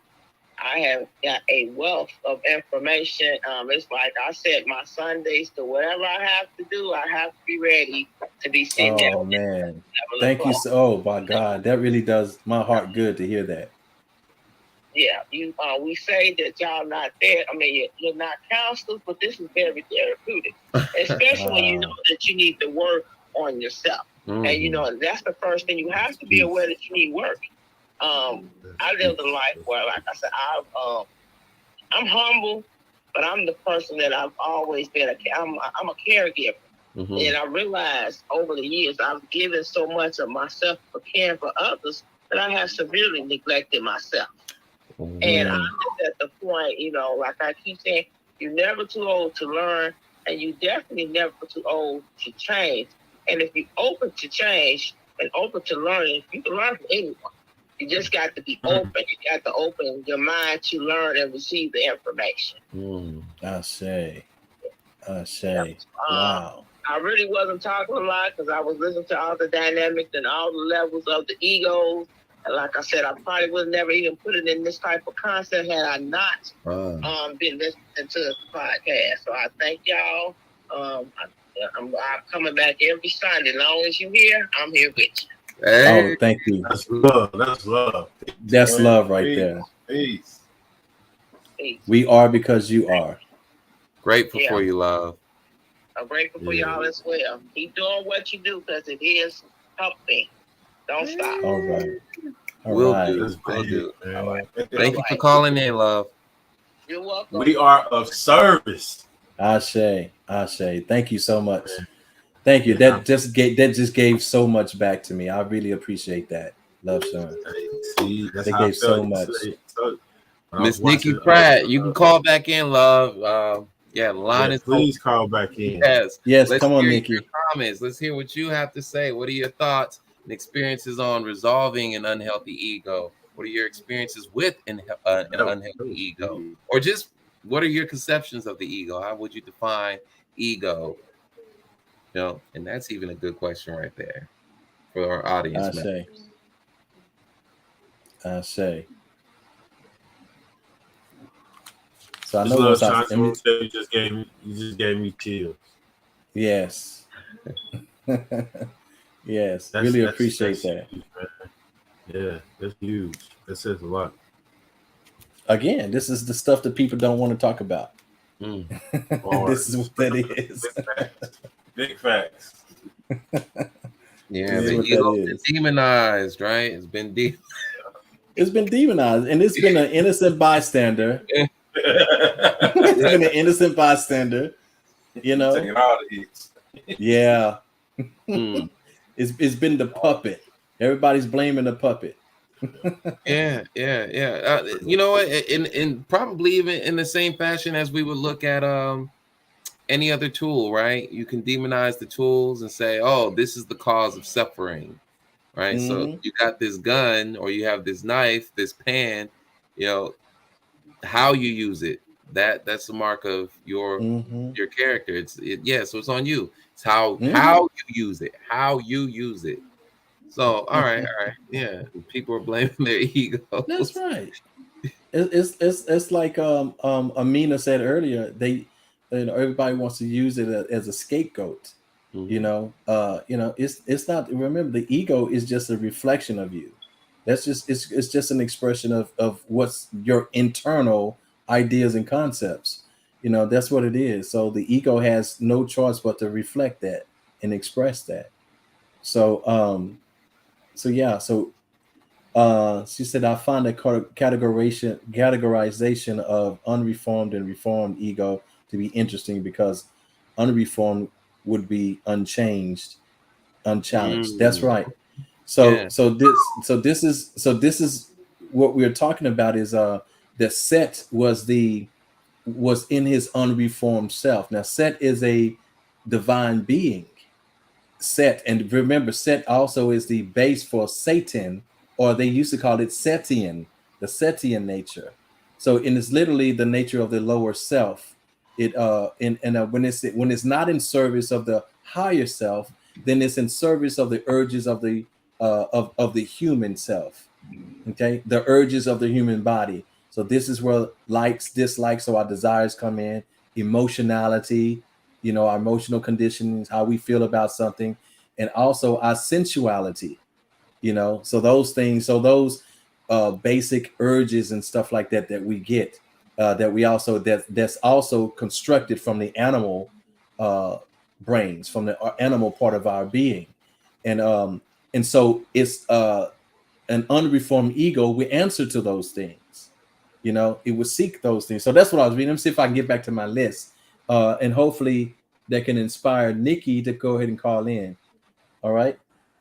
I have got a wealth of information. It's like I set my Sundays to whatever I have to do. I have to be ready to be sitting there. Oh man, thank you. Oh my God, that really does my heart good to hear that. Yeah, we say that y'all not there. I mean, you're not counselors, but this is very therapeutic, especially when you know that you need to work on yourself. Mm-hmm. And that's the first thing. You have to be aware that you need work. I lived a life where, like I said, I'm humble, but I'm the person that I've always been. I'm a caregiver, and I realized over the years I've given so much of myself for caring for others that I have severely neglected myself. And I'm just at the point, like I keep saying, you're never too old to learn, and you definitely never too old to change. And if you're open to change and open to learning, you can learn from anyone. You just got to be open. You got to open your mind to learn and receive the information. I say. Wow. I really wasn't talking a lot because I was listening to all the dynamics and all the levels of the egos. And like I said, I probably would have never even put it in this type of concept had I not been listening to the podcast. So I thank y'all. I'm coming back every Sunday. As long as you're here, I'm here with you. Hey. Oh, thank you. That's love. That's love right there. Peace. We are because you are. Grateful for you, love. I'm grateful for y'all as well. Keep doing what you do because it is helping. Don't stop. All right. We'll do. All right. Thank you for calling in, love. You're welcome. We are of service. Ashe. Thank you so much. Thank you. That just gave so much back to me. I really appreciate that. Love, Sean. They gave so much. Miss Nikki Pratt, you can call back in, love. The line is please open. Call back in. Yes. Let's come on, hear Nikki. Your comments. Let's hear what you have to say. What are your thoughts and experiences on resolving an unhealthy ego? What are your experiences with an unhealthy ego? Or just what are your conceptions of the ego? How would you define ego? And that's even a good question right there for our audience. I say. So I know you just gave me chills. Yes. Yes. Really appreciate that. Huge, yeah, that's huge. That says a lot. Again, this is the stuff that people don't want to talk about. This is what that is. Big facts. Yeah, the ego is demonized, right? It's been demonized, and it's been an innocent bystander. It's been an innocent bystander, Taking all the hits. Yeah. It's been the puppet. Everybody's blaming the puppet. Yeah. You know what? And probably even in the same fashion as we would look at any other tool, right? You can demonize the tools and say, "Oh, this is the cause of suffering," right? So you got this gun, or you have this knife, this pan. How you use it That's the mark of your character. So it's on you. It's how you use it. How you use it. So all right. Yeah. People are blaming their ego. That's right. It's like Amina said earlier. Everybody wants to use it as a scapegoat. You know, it's not. Remember, the ego is just a reflection of you. That's just it's just an expression of what's your internal ideas and concepts. You know, that's what it is. So the ego has no choice but to reflect that and express that. So yeah. So she said, I find the categorization of unreformed and reformed ego to be interesting because unreformed would be unchanged, unchallenged. That's right. So this is what we're talking about is that Set was in his unreformed self. Now Set is a divine being. Set, and remember, Set also is the base for Satan, or they used to call it Setian, the Setian nature. So, and it's literally the nature of the lower self. It when it's not in service of the higher self, then it's in service of the urges of the of the human self. Okay, the urges of the human body. So this is where likes, dislikes, so our desires come in, emotionality, our emotional conditions, how we feel about something, and also our sensuality, so those things, those basic urges and stuff like that we get, that we also that's also constructed from the animal brains, from the animal part of our being, and so it's an unreformed ego. We answer to those things, it would seek those things. So that's what I was reading. Let me see if I can get back to my list, and hopefully that can inspire Nikki to go ahead and call in. All right.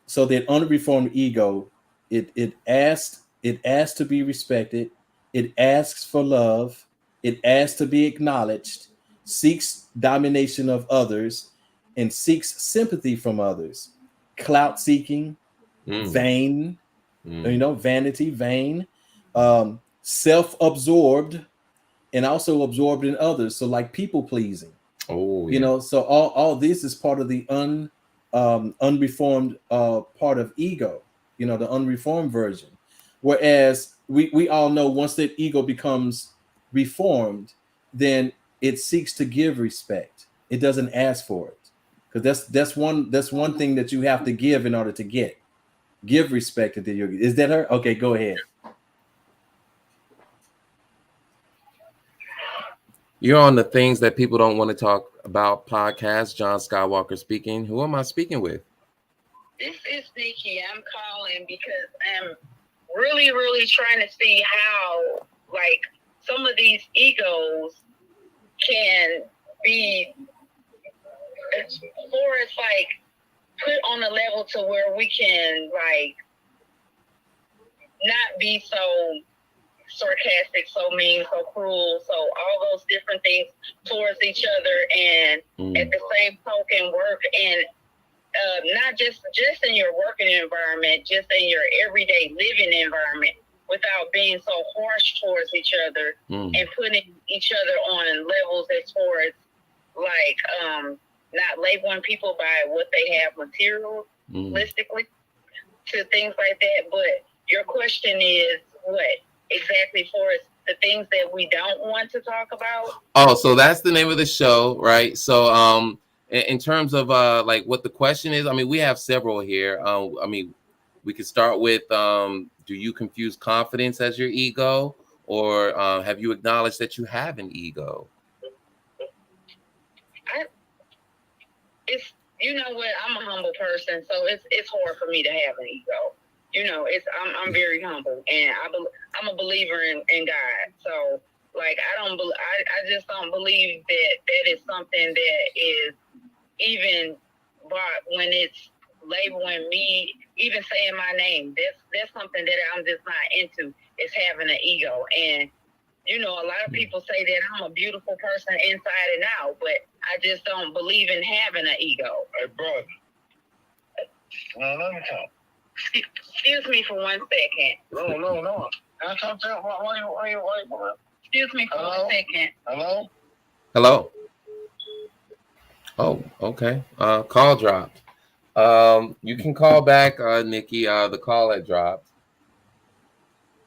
So that unreformed ego, it asks to be respected, it asks for love, it asks to be acknowledged, seeks domination of others, and seeks sympathy from others. Clout seeking, vain, vanity, vain, self-absorbed, and also absorbed in others. So like people pleasing. So all this is part of the unreformed part of ego, the unreformed version. Whereas we all know once that ego becomes reformed, then it seeks to give respect. It doesn't ask for it, because that's one thing that you have to give in order to get. Give respect to the yogi. Is that her? Okay, go ahead. You're on the Things That People Don't Want to Talk About podcast. John Skywalker speaking. Who am I speaking with? This is Nikki. I'm calling because I'm really, really trying to see how, like, some of these egos can be, as far as, like, put on a level to where we can, like, not be so sarcastic, so mean, so cruel, so all those different things towards each other, and at the same token work and not just in your working environment, just in your everyday living environment, without being so harsh towards each other and putting each other on levels as far as like not labeling people by what they have materialistically to things like that. But your question is what exactly for us, the things that we don't want to talk about? Oh, so that's the name of the show, right? So in terms of like what the question is, I mean, we have several here. I mean, we could start with do you confuse confidence as your ego, or have you acknowledged that you have an ego? It's, you know what, I'm a humble person, so it's hard for me to have an ego. I'm very humble, and I'm a believer in God. So like I just don't believe that is something that is even brought when it's labeling me, even saying my name. That's something that I'm just not into, is having an ego. And a lot of people say that I'm a beautiful person inside and out, but I just don't believe in having an ego. Hey, brother. Let me talk. Excuse me for 1 second. No. I can't tell why you. Excuse me for a second. Hello? Hello. Oh, okay. Call dropped. You can call back, Nikki. The call had dropped.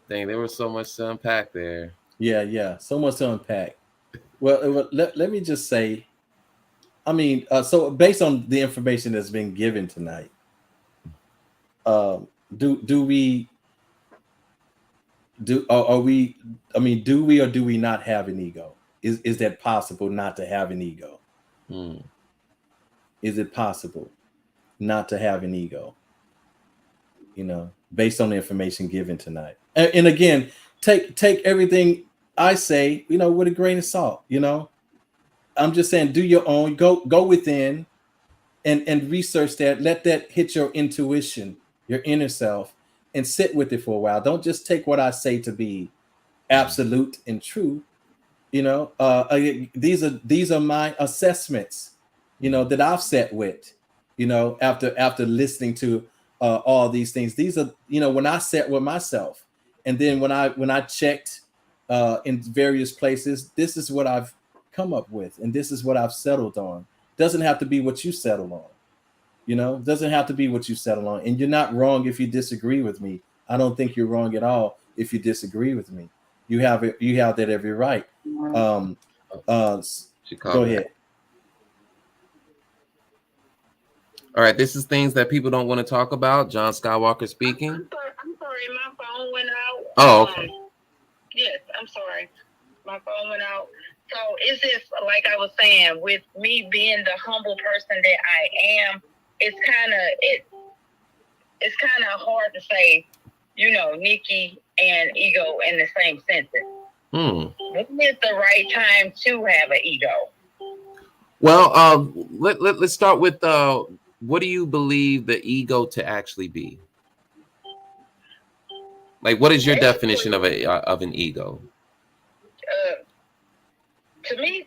Dang, there was so much to unpack there. Yeah. So much to unpack. Well, let me just say, I mean, so based on the information that's been given tonight, do we or do we or do we not have an ego? Is that possible not to have an ego? Is it possible not to have an ego? Based on the information given tonight. And again, take everything I say, with a grain of salt. I'm just saying, do your own, go within and research that. Let that hit your intuition, your inner self, and sit with it for a while. Don't just take what I say to be absolute and true. These are my assessments, that I've set with, after listening to all these things. These are, when I sat with myself, and then when I checked in various places, this is what I've come up with, and this is what I've settled on. Doesn't have to be what you settle on. Doesn't have to be what you settle on. And you're not wrong if you disagree with me. I don't think you're wrong at all if you disagree with me. You have that every right. Go ahead. All right, this is things that people don't want to talk about. John Skywalker speaking. I'm sorry, my phone went out. Oh, okay. Yes, I'm sorry. My phone went out. So it's just like I was saying, with me being the humble person that I am, it's kind of hard to say, Nikki and ego in the same sentence. When is the right time to have an ego? Well, let's start with what do you believe the ego to actually be? Like, what is your definition of an ego? To me,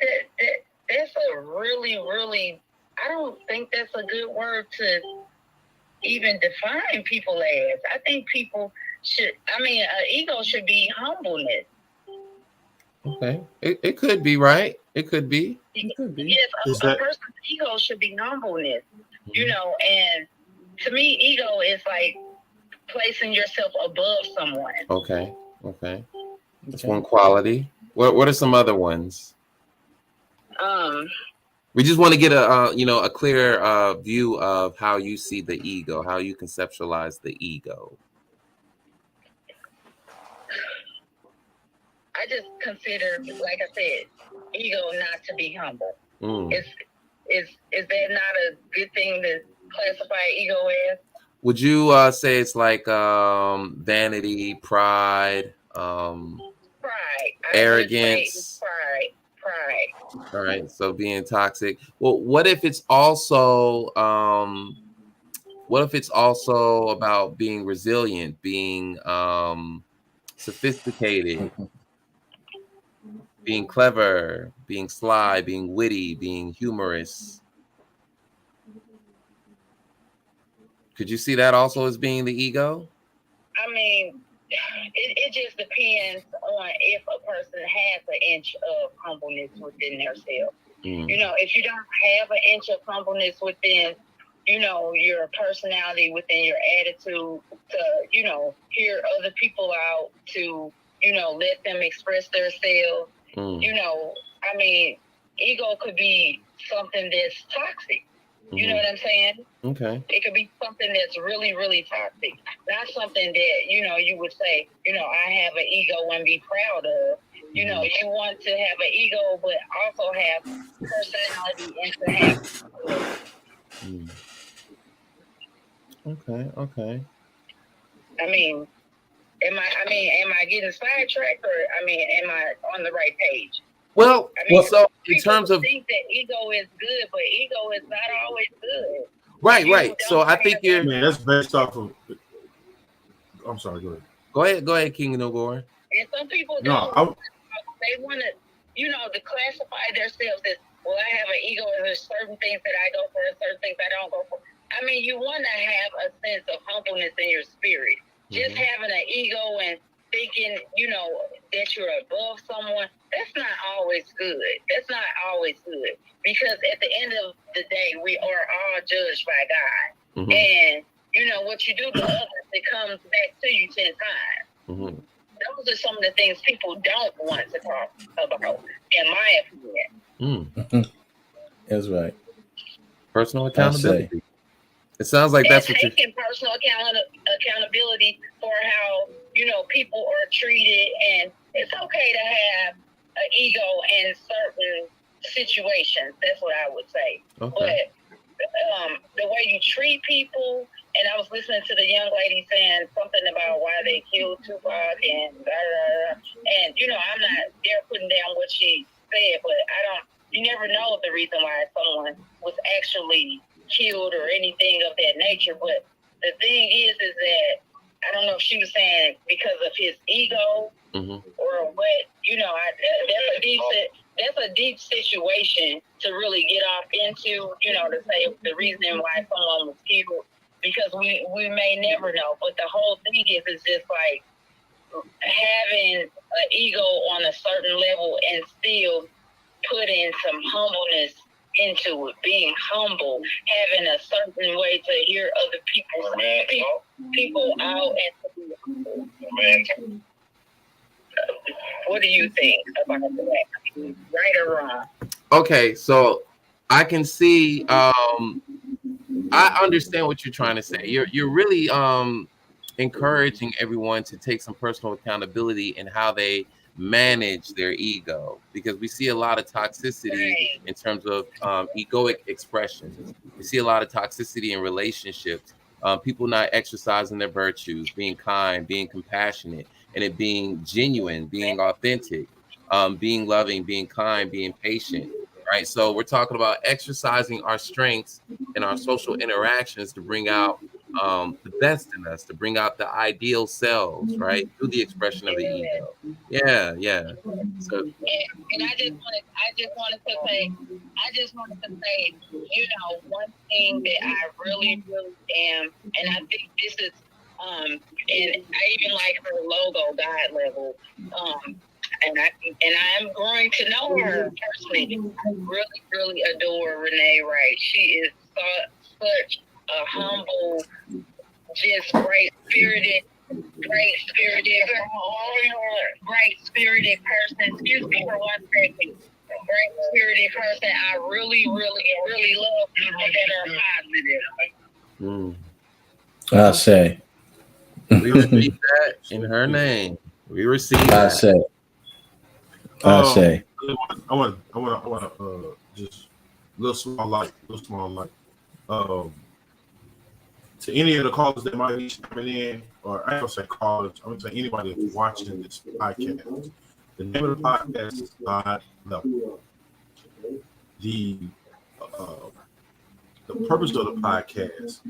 that's a really, really, I don't think that's a good word to even define people as. I think people should, an ego should be humbleness. Okay. It could be, right? It could be. Yes, a person's ego should be humbleness, and to me, ego is like placing yourself above someone. Okay. That's one quality. What are some other ones? We just want to get a clear view of how you see the ego, how you conceptualize the ego. I just consider, like I said, ego not to be humble. Is that not a good thing to classify ego as? Would you say it's like vanity, pride, arrogance? Pride. All right, so being toxic. Well, what if it's also about being resilient, being sophisticated, being clever, being sly, being witty, being humorous? Could you see that also as being the ego? It just depends on if a person has an inch of humbleness within themselves. If you don't have an inch of humbleness within, your personality, within your attitude, to, hear other people out, to, let them express themselves, ego could be something that's toxic. You know what I'm saying? Okay. It could be something that's really, really toxic. Not something that, you would say, I have an ego and be proud of. You want to have an ego, but also have personality and to have. Okay. Am I getting sidetracked, or am I on the right page? Well, so in terms of think that ego is good, but ego is not always good. Right. So I think that's based off of. I'm sorry. Go ahead. Go ahead, King Nogor. And some people don't. They want to, to classify themselves as, well, I have an ego, and there's certain things that I go for, and certain things I don't go for. You want to have a sense of humbleness in your spirit. Just having an ego and thinking, you know, that you're above someone, that's not always good. That's not always good. Because at the end of the day, we are all judged by God. Mm-hmm. And, you know, what you do to others, it comes back to you 10 times. Mm-hmm. Those are some of the things people don't want to talk about, in my opinion. Mm. That's right. Personal accountability. It sounds like that's what you're taking personal accountability for how, you know, people are treated, and it's okay to have an ego in certain situations. That's what I would say. Okay. But the way you treat people, and I was listening to the young lady saying something about why they killed Tupac and blah, blah, blah. And, you know, I'm not there putting down what she said, but you never know the reason why someone was actually killed or anything of that nature. But the thing is that I don't know if she was saying because of his ego or what, you know, that's a deep situation to really get off into, you know, to say the reason why someone was killed, because we may never know. But the whole thing is just like having an ego on a certain level and still putting some humbleness into it, being humble, having a certain way to hear other people out and to be humble. What do you think about that? Right or wrong? Okay, so I can see. I understand what you're trying to say. You're really encouraging everyone to take some personal accountability in how they manage their ego, because we see a lot of toxicity in terms of egoic expressions. We see a lot of toxicity in relationships. People not exercising their virtues, being kind, being compassionate, and it being genuine, being authentic, being loving, being kind, being patient. Right. So we're talking about exercising our strengths in our social interactions to bring out the best in us, to bring out the ideal selves, right? Through the expression of the ego. Yeah. So and I just wanted to say, you know, one thing that I really am, and I think this is and I even like her logo, God level. And I'm growing to know her personally. I really, really adore Renee Wright. She is such a humble, just great spirited person. Excuse me for 1 second. Great spirited person. I really, really, really love people that are positive. I say. We receive that in her name. We receive that. I say. I want to just little small light. To any of the callers that might be coming in, or I don't say callers, I'm going to say anybody that's watching this podcast. The name of the podcast is God Level. The purpose of the podcast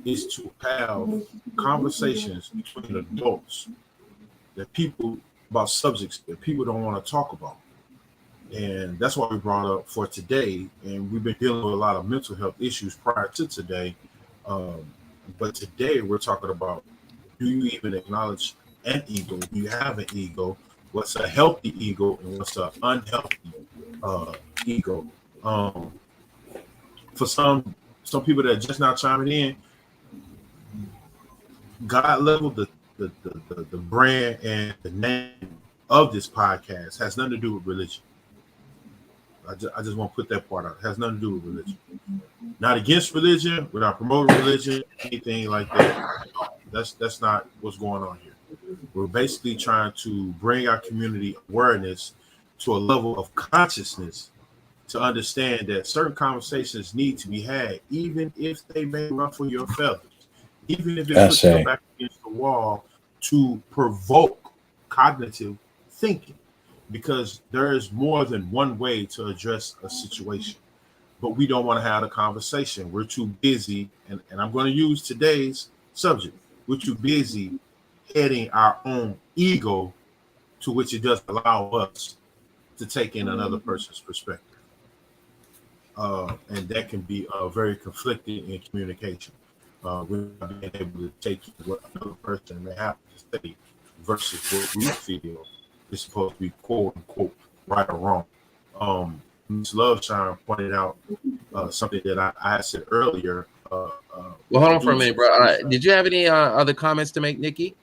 is to have conversations between adults about subjects that people don't want to talk about. And that's what we brought up for today. And we've been dealing with a lot of mental health issues prior to today. But today we're talking about, do you even acknowledge an ego? Do you have an ego? What's a healthy ego and what's an unhealthy ego? For some people that are just now chiming in, God Level, the brand and the name of this podcast has nothing to do with religion. I just want to put that part out. It has nothing to do with religion. Not against religion. We're not promoting religion, anything like that. That's not what's going on here. We're basically trying to bring our community awareness to a level of consciousness to understand that certain conversations need to be had, even if they may ruffle your feathers, even if it puts you back against the wall, to provoke cognitive thinking. Because there is more than one way to address a situation, but we don't want to have a conversation. We're too busy, and I'm going to use today's subject. We're too busy heading our own ego, to which it doesn't allow us to take in another person's perspective. And that can be very conflicting in communication. We're not being able to take what another person may have to say versus what we feel is supposed to be quote unquote right or wrong. Ms. Loveshine pointed out something that I said earlier. Well, hold on for a minute, bro. Did you have any other comments to make, Nikki?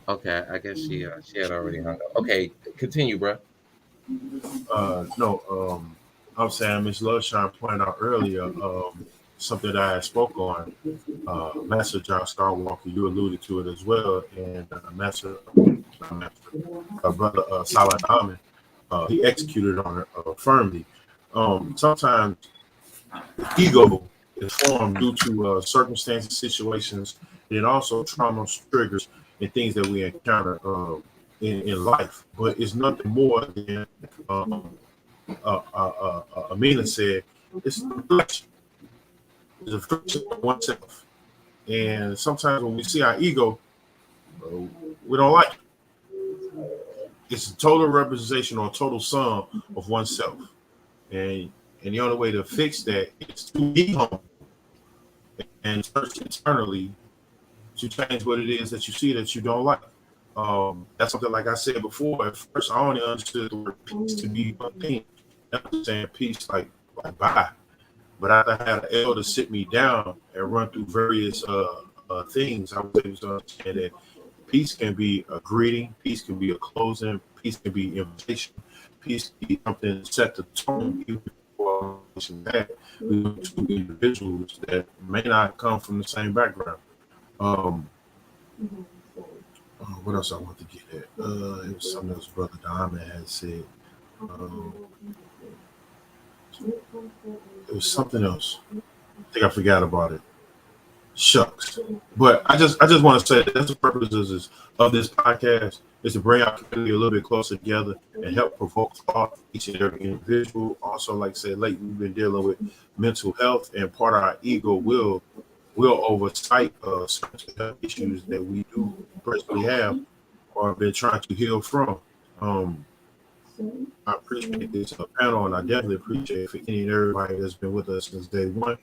Okay, I guess she had already hung up. Okay, continue, bro. No, I'm saying Ms. Loveshine pointed out earlier something that I spoke on. Master John Skywalker, you alluded to it as well, and brother Salah Ahmed, he executed on it firmly. Sometimes the ego is formed due to circumstances, situations, and also trauma triggers and things that we encounter in life. But it's nothing more than Amina said, it's a reflection. It's a reflection of oneself. And sometimes when we see our ego, we don't like it. It's a total representation or total sum of oneself. And the only way to fix that is to be home and search internally to change what it is that you see that you don't like. That's something like I said before. At first, I only understood the word peace to be one thing. I was saying peace like bye. But after I had an elder sit me down and run through various things, I was able to understand that peace can be a greeting, peace can be a closing, peace can be invitation, peace can be something to set the tone even before that with two individuals that may not come from the same background. What else I want to get at? It was something else Brother Diamond had said. It was something else. I think I forgot about it. Shucks. But I just want to say that's the purpose of this podcast is to bring our community a little bit closer together and help provoke thought each and every individual. Also, like I said, lately we've been dealing with mental health, and part of our ego will oversight certain health issues that we do personally have or have been trying to heal from. I appreciate this panel, and I definitely appreciate for any and everybody that's been with us since day one.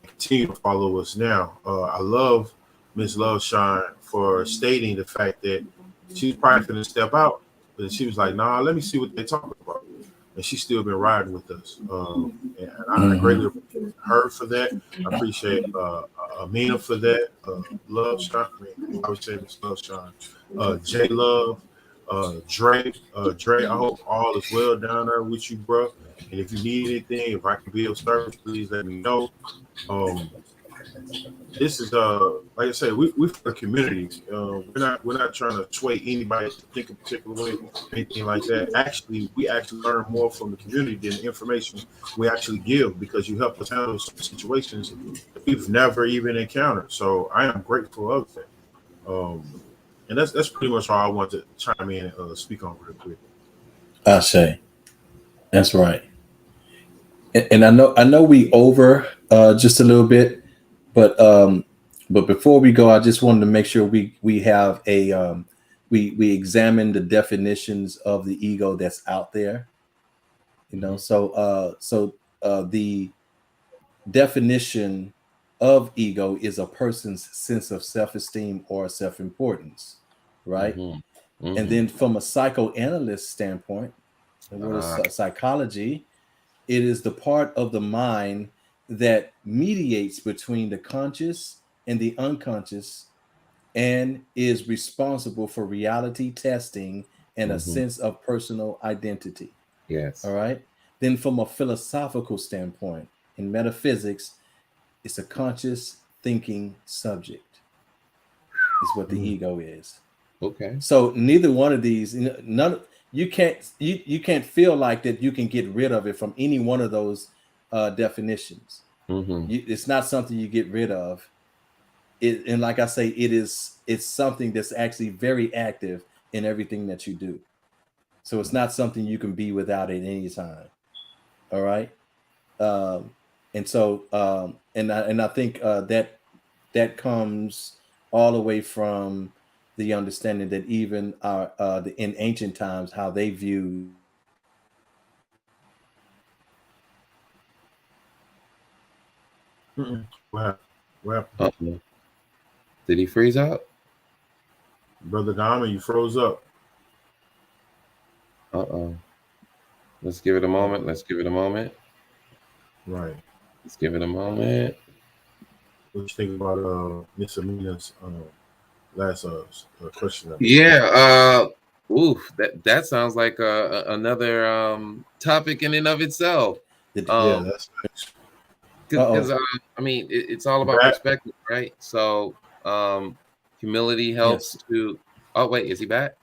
Continue to follow us now. I love Miss Loveshine for stating the fact that she's probably going to step out, but she was like, "Nah, let me see what they're talking about," and she's still been riding with us. And I greatly appreciate her for that. I appreciate Amina for that. Loveshine, I would say Miss Loveshine, J Love. Dre, I hope all is well down there with you, bro. And if you need anything, if I can be of service, please let me know. This is like I said, we for the community. We're not trying to sway anybody to think a particular way, anything like that. Actually, we actually learn more from the community than the information we actually give, because you help us handle some situations that we've never even encountered. So I am grateful of that. And that's pretty much all I want to chime in and speak on real quick. I say, that's right. And I know we over just a little bit, but before we go, I just wanted to make sure we have a we examine the definitions of the ego that's out there. You know, so the definition of ego is a person's sense of self-esteem or self-importance, right? And then from a psychoanalyst standpoint, and what is psychology, it is the part of the mind that mediates between the conscious and the unconscious and is responsible for reality testing and a sense of personal identity. Yes. All right. Then from a philosophical standpoint, in metaphysics, it's a conscious thinking subject, is what the ego is. Okay. So neither one of these, you can't feel like that you can get rid of it from any one of those definitions. It's not something you get rid of. And like I say, it's something that's actually very active in everything that you do. So it's not something you can be without at any time. All right. And so and I think that comes all the way from the understanding that even in ancient times, how they view What happened? Uh-oh. Did he freeze out? Brother Diamond, you froze up. Uh-oh. Let's give it a moment. Let's give it a moment. Right. Let's give it a moment. What you think about Miss Amina's last question? Yeah. Oof. That sounds like another topic in and of itself. Yeah, that's because I mean it's all about perspective, right? So humility helps Yes. to. Oh wait, is he back?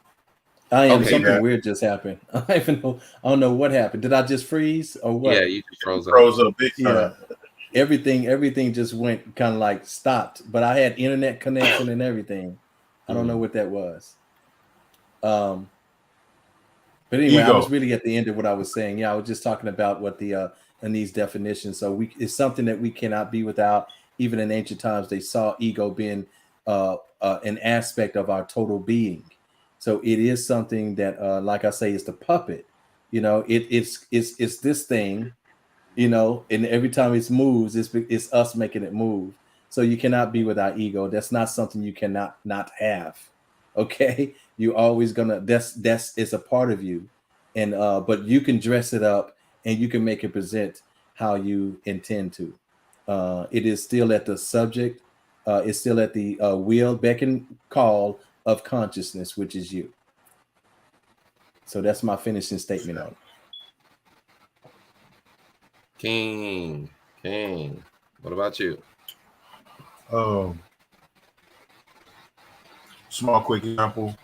I am. Okay, Something weird just happened. I don't know what happened. Did I just freeze or what? Yeah, you just froze up big time. Yeah. Everything just went kind of like stopped, but I had internet connection and everything. I don't know what that was. But anyway, I was really at the end of what I was saying. Yeah, I was just talking about what the in these definitions. So it's something that we cannot be without. Even in ancient times, they saw ego being an aspect of our total being. So it is something that, like I say, is the puppet. You know, it's this thing. You know, and every time it moves, it's us making it move. So you cannot be without ego. That's not something you cannot not have. Okay, you always gonna. That's it's a part of you, and but you can dress it up and you can make it present how you intend to. It is still at the subject. It's still at the will, beck, and call of consciousness, which is you. So that's my finishing statement on it. King. What about you? Small quick example.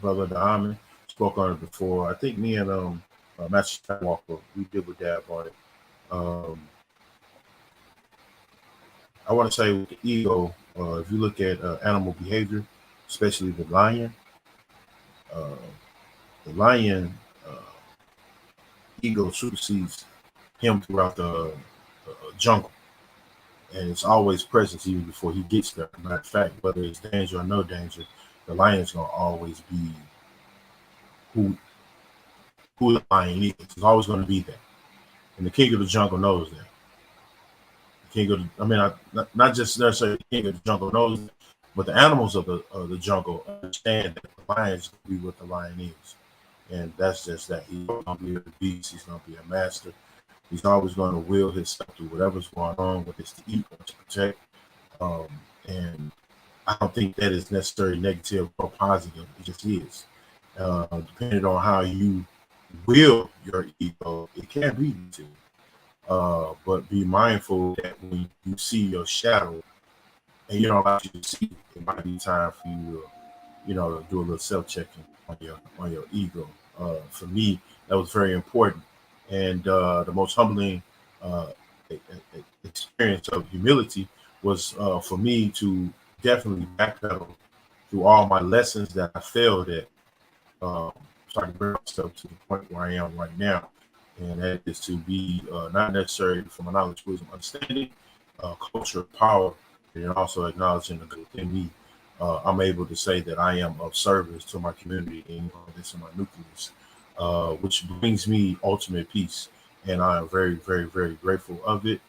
Brother Diamond spoke on it before. I think me and Master Skywalker, we did with dab on it. I want to say with the ego, if you look at animal behavior, especially the lion ego supersedes him throughout the jungle, and it's always present even before he gets there. Matter of fact, whether it's danger or no danger, the lion's gonna always be who the lion is. It's always going to be there, and the king of the jungle knows that. The king of not just necessarily the king of the jungle knows that, but the animals of the jungle understand that the lion is going to be what the lion is, and that's just that. He's going to be a beast. He's going to be a master. He's always going to will himself through whatever's going on, whether it's to eat or to protect. And I don't think that is necessarily negative or positive. It just is. Depending on how you will your ego, it can be negative. But be mindful that when you see your shadow and you don't allow you to see, it might be time for you to do a little self-checking on your ego. For me, that was very important. And the most humbling experience of humility was for me to definitely backpedal through all my lessons that I failed at, so I can bring myself to the point where I am right now. And that is to be not necessarily from a knowledge, wisdom, understanding, culture, power, and also acknowledging the good within me. I'm able to say that I am of service to my community and this is my nucleus, which brings me ultimate peace. And I am very, very, very grateful of it.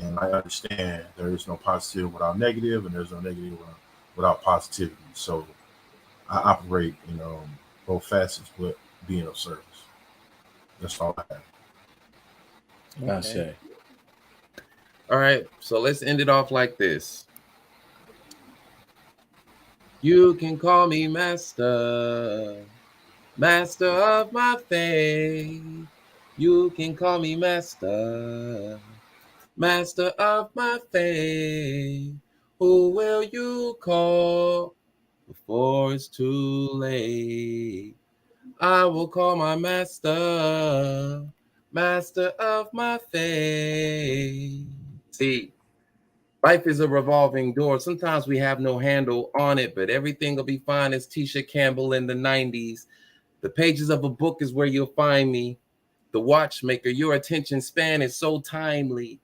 And I understand there is no positive without negative, and there's no negative without positivity. So I operate in both facets, but being of service. That's all I have. Okay. All right, so let's end it off like this. You can call me master, master of my faith. You can call me master, master of my faith. Who will you call before it's too late? I will call my master, master of my faith. See, life is a revolving door. Sometimes we have no handle on it, but everything will be fine, as Tisha Campbell in the 90s. The pages of a book is where you'll find me. The watchmaker, your attention span is so timely.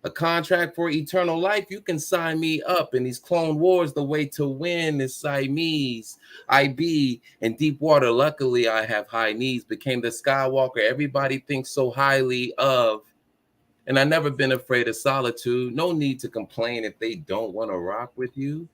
A contract for eternal life, you can sign me up. In these clone wars, the way to win is Siamese. I be in deep water. Luckily, I have high knees. Became the Skywalker everybody thinks so highly of. And I never been afraid of solitude. No need to complain if they don't want to rock with you.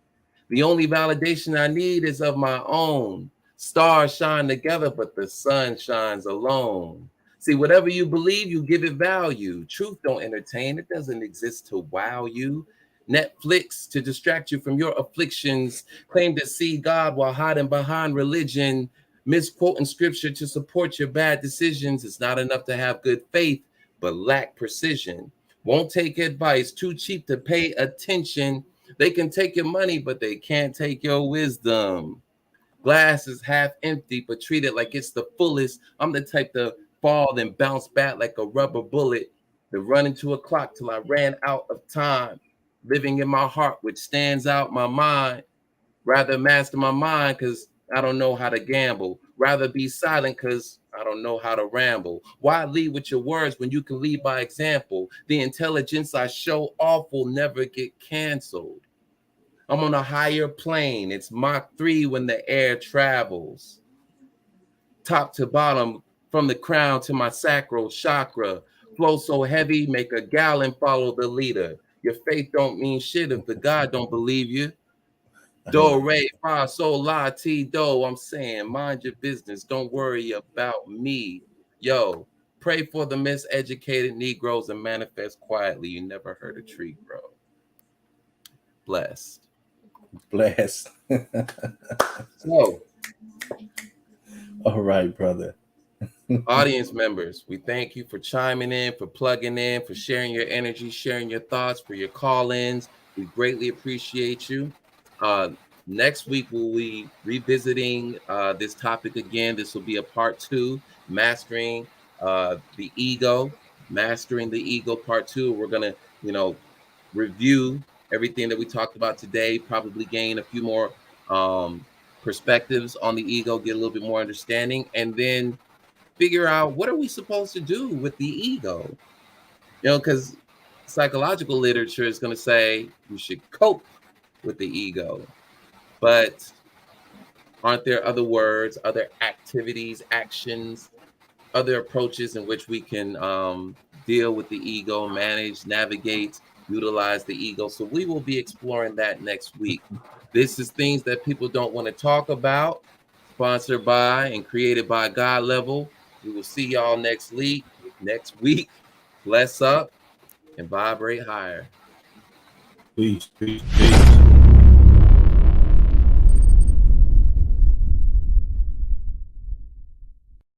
The only validation I need is of my own. Stars shine together, but the sun shines alone. See, whatever you believe, you give it value. Truth don't entertain. It doesn't exist to wow you. Netflix to distract you from your afflictions. Claim to see God while hiding behind religion. Misquoting scripture to support your bad decisions. It's not enough to have good faith, but lack precision. Won't take advice, too cheap to pay attention. They can take your money, but they can't take your wisdom. Glass is half empty, but treat it like it's the fullest. I'm the type to fall and bounce back like a rubber bullet, to run into a clock till I ran out of time. Living in my heart, which stands out my mind. Rather master my mind, because I don't know how to gamble. Rather be silent, because I don't know how to ramble. Why lead with your words when you can lead by example? The intelligence I show off will never get canceled. I'm on a higher plane. It's Mach 3 when the air travels. Top to bottom, from the crown to my sacral chakra. Flow so heavy, make a gallon follow the leader. Your faith don't mean shit if the God don't believe you. Do, re, fa, sol, la, ti, do. I'm saying, mind your business. Don't worry about me. Yo, pray for the miseducated Negroes and manifest quietly. You never heard a tree grow. Blessed. Blessed. So, all right, brother. Audience members, we thank you for chiming in, for plugging in, for sharing your energy, sharing your thoughts, for your call-ins. We greatly appreciate you. Next week, we'll be revisiting this topic again. This will be a part 2, mastering the ego, mastering the ego part 2. We're going to, review everything that we talked about today, probably gain a few more perspectives on the ego, get a little bit more understanding, and then figure out what are we supposed to do with the ego, because psychological literature is going to say you should cope with the ego, but aren't there other words, other activities, actions, other approaches in which we can deal with the ego, manage, navigate, utilize the ego? So we will be exploring that next week. This is things that people don't want to talk about, sponsored by and created by God Level. We will see y'all next week. Bless up and vibrate higher. Peace, peace, peace.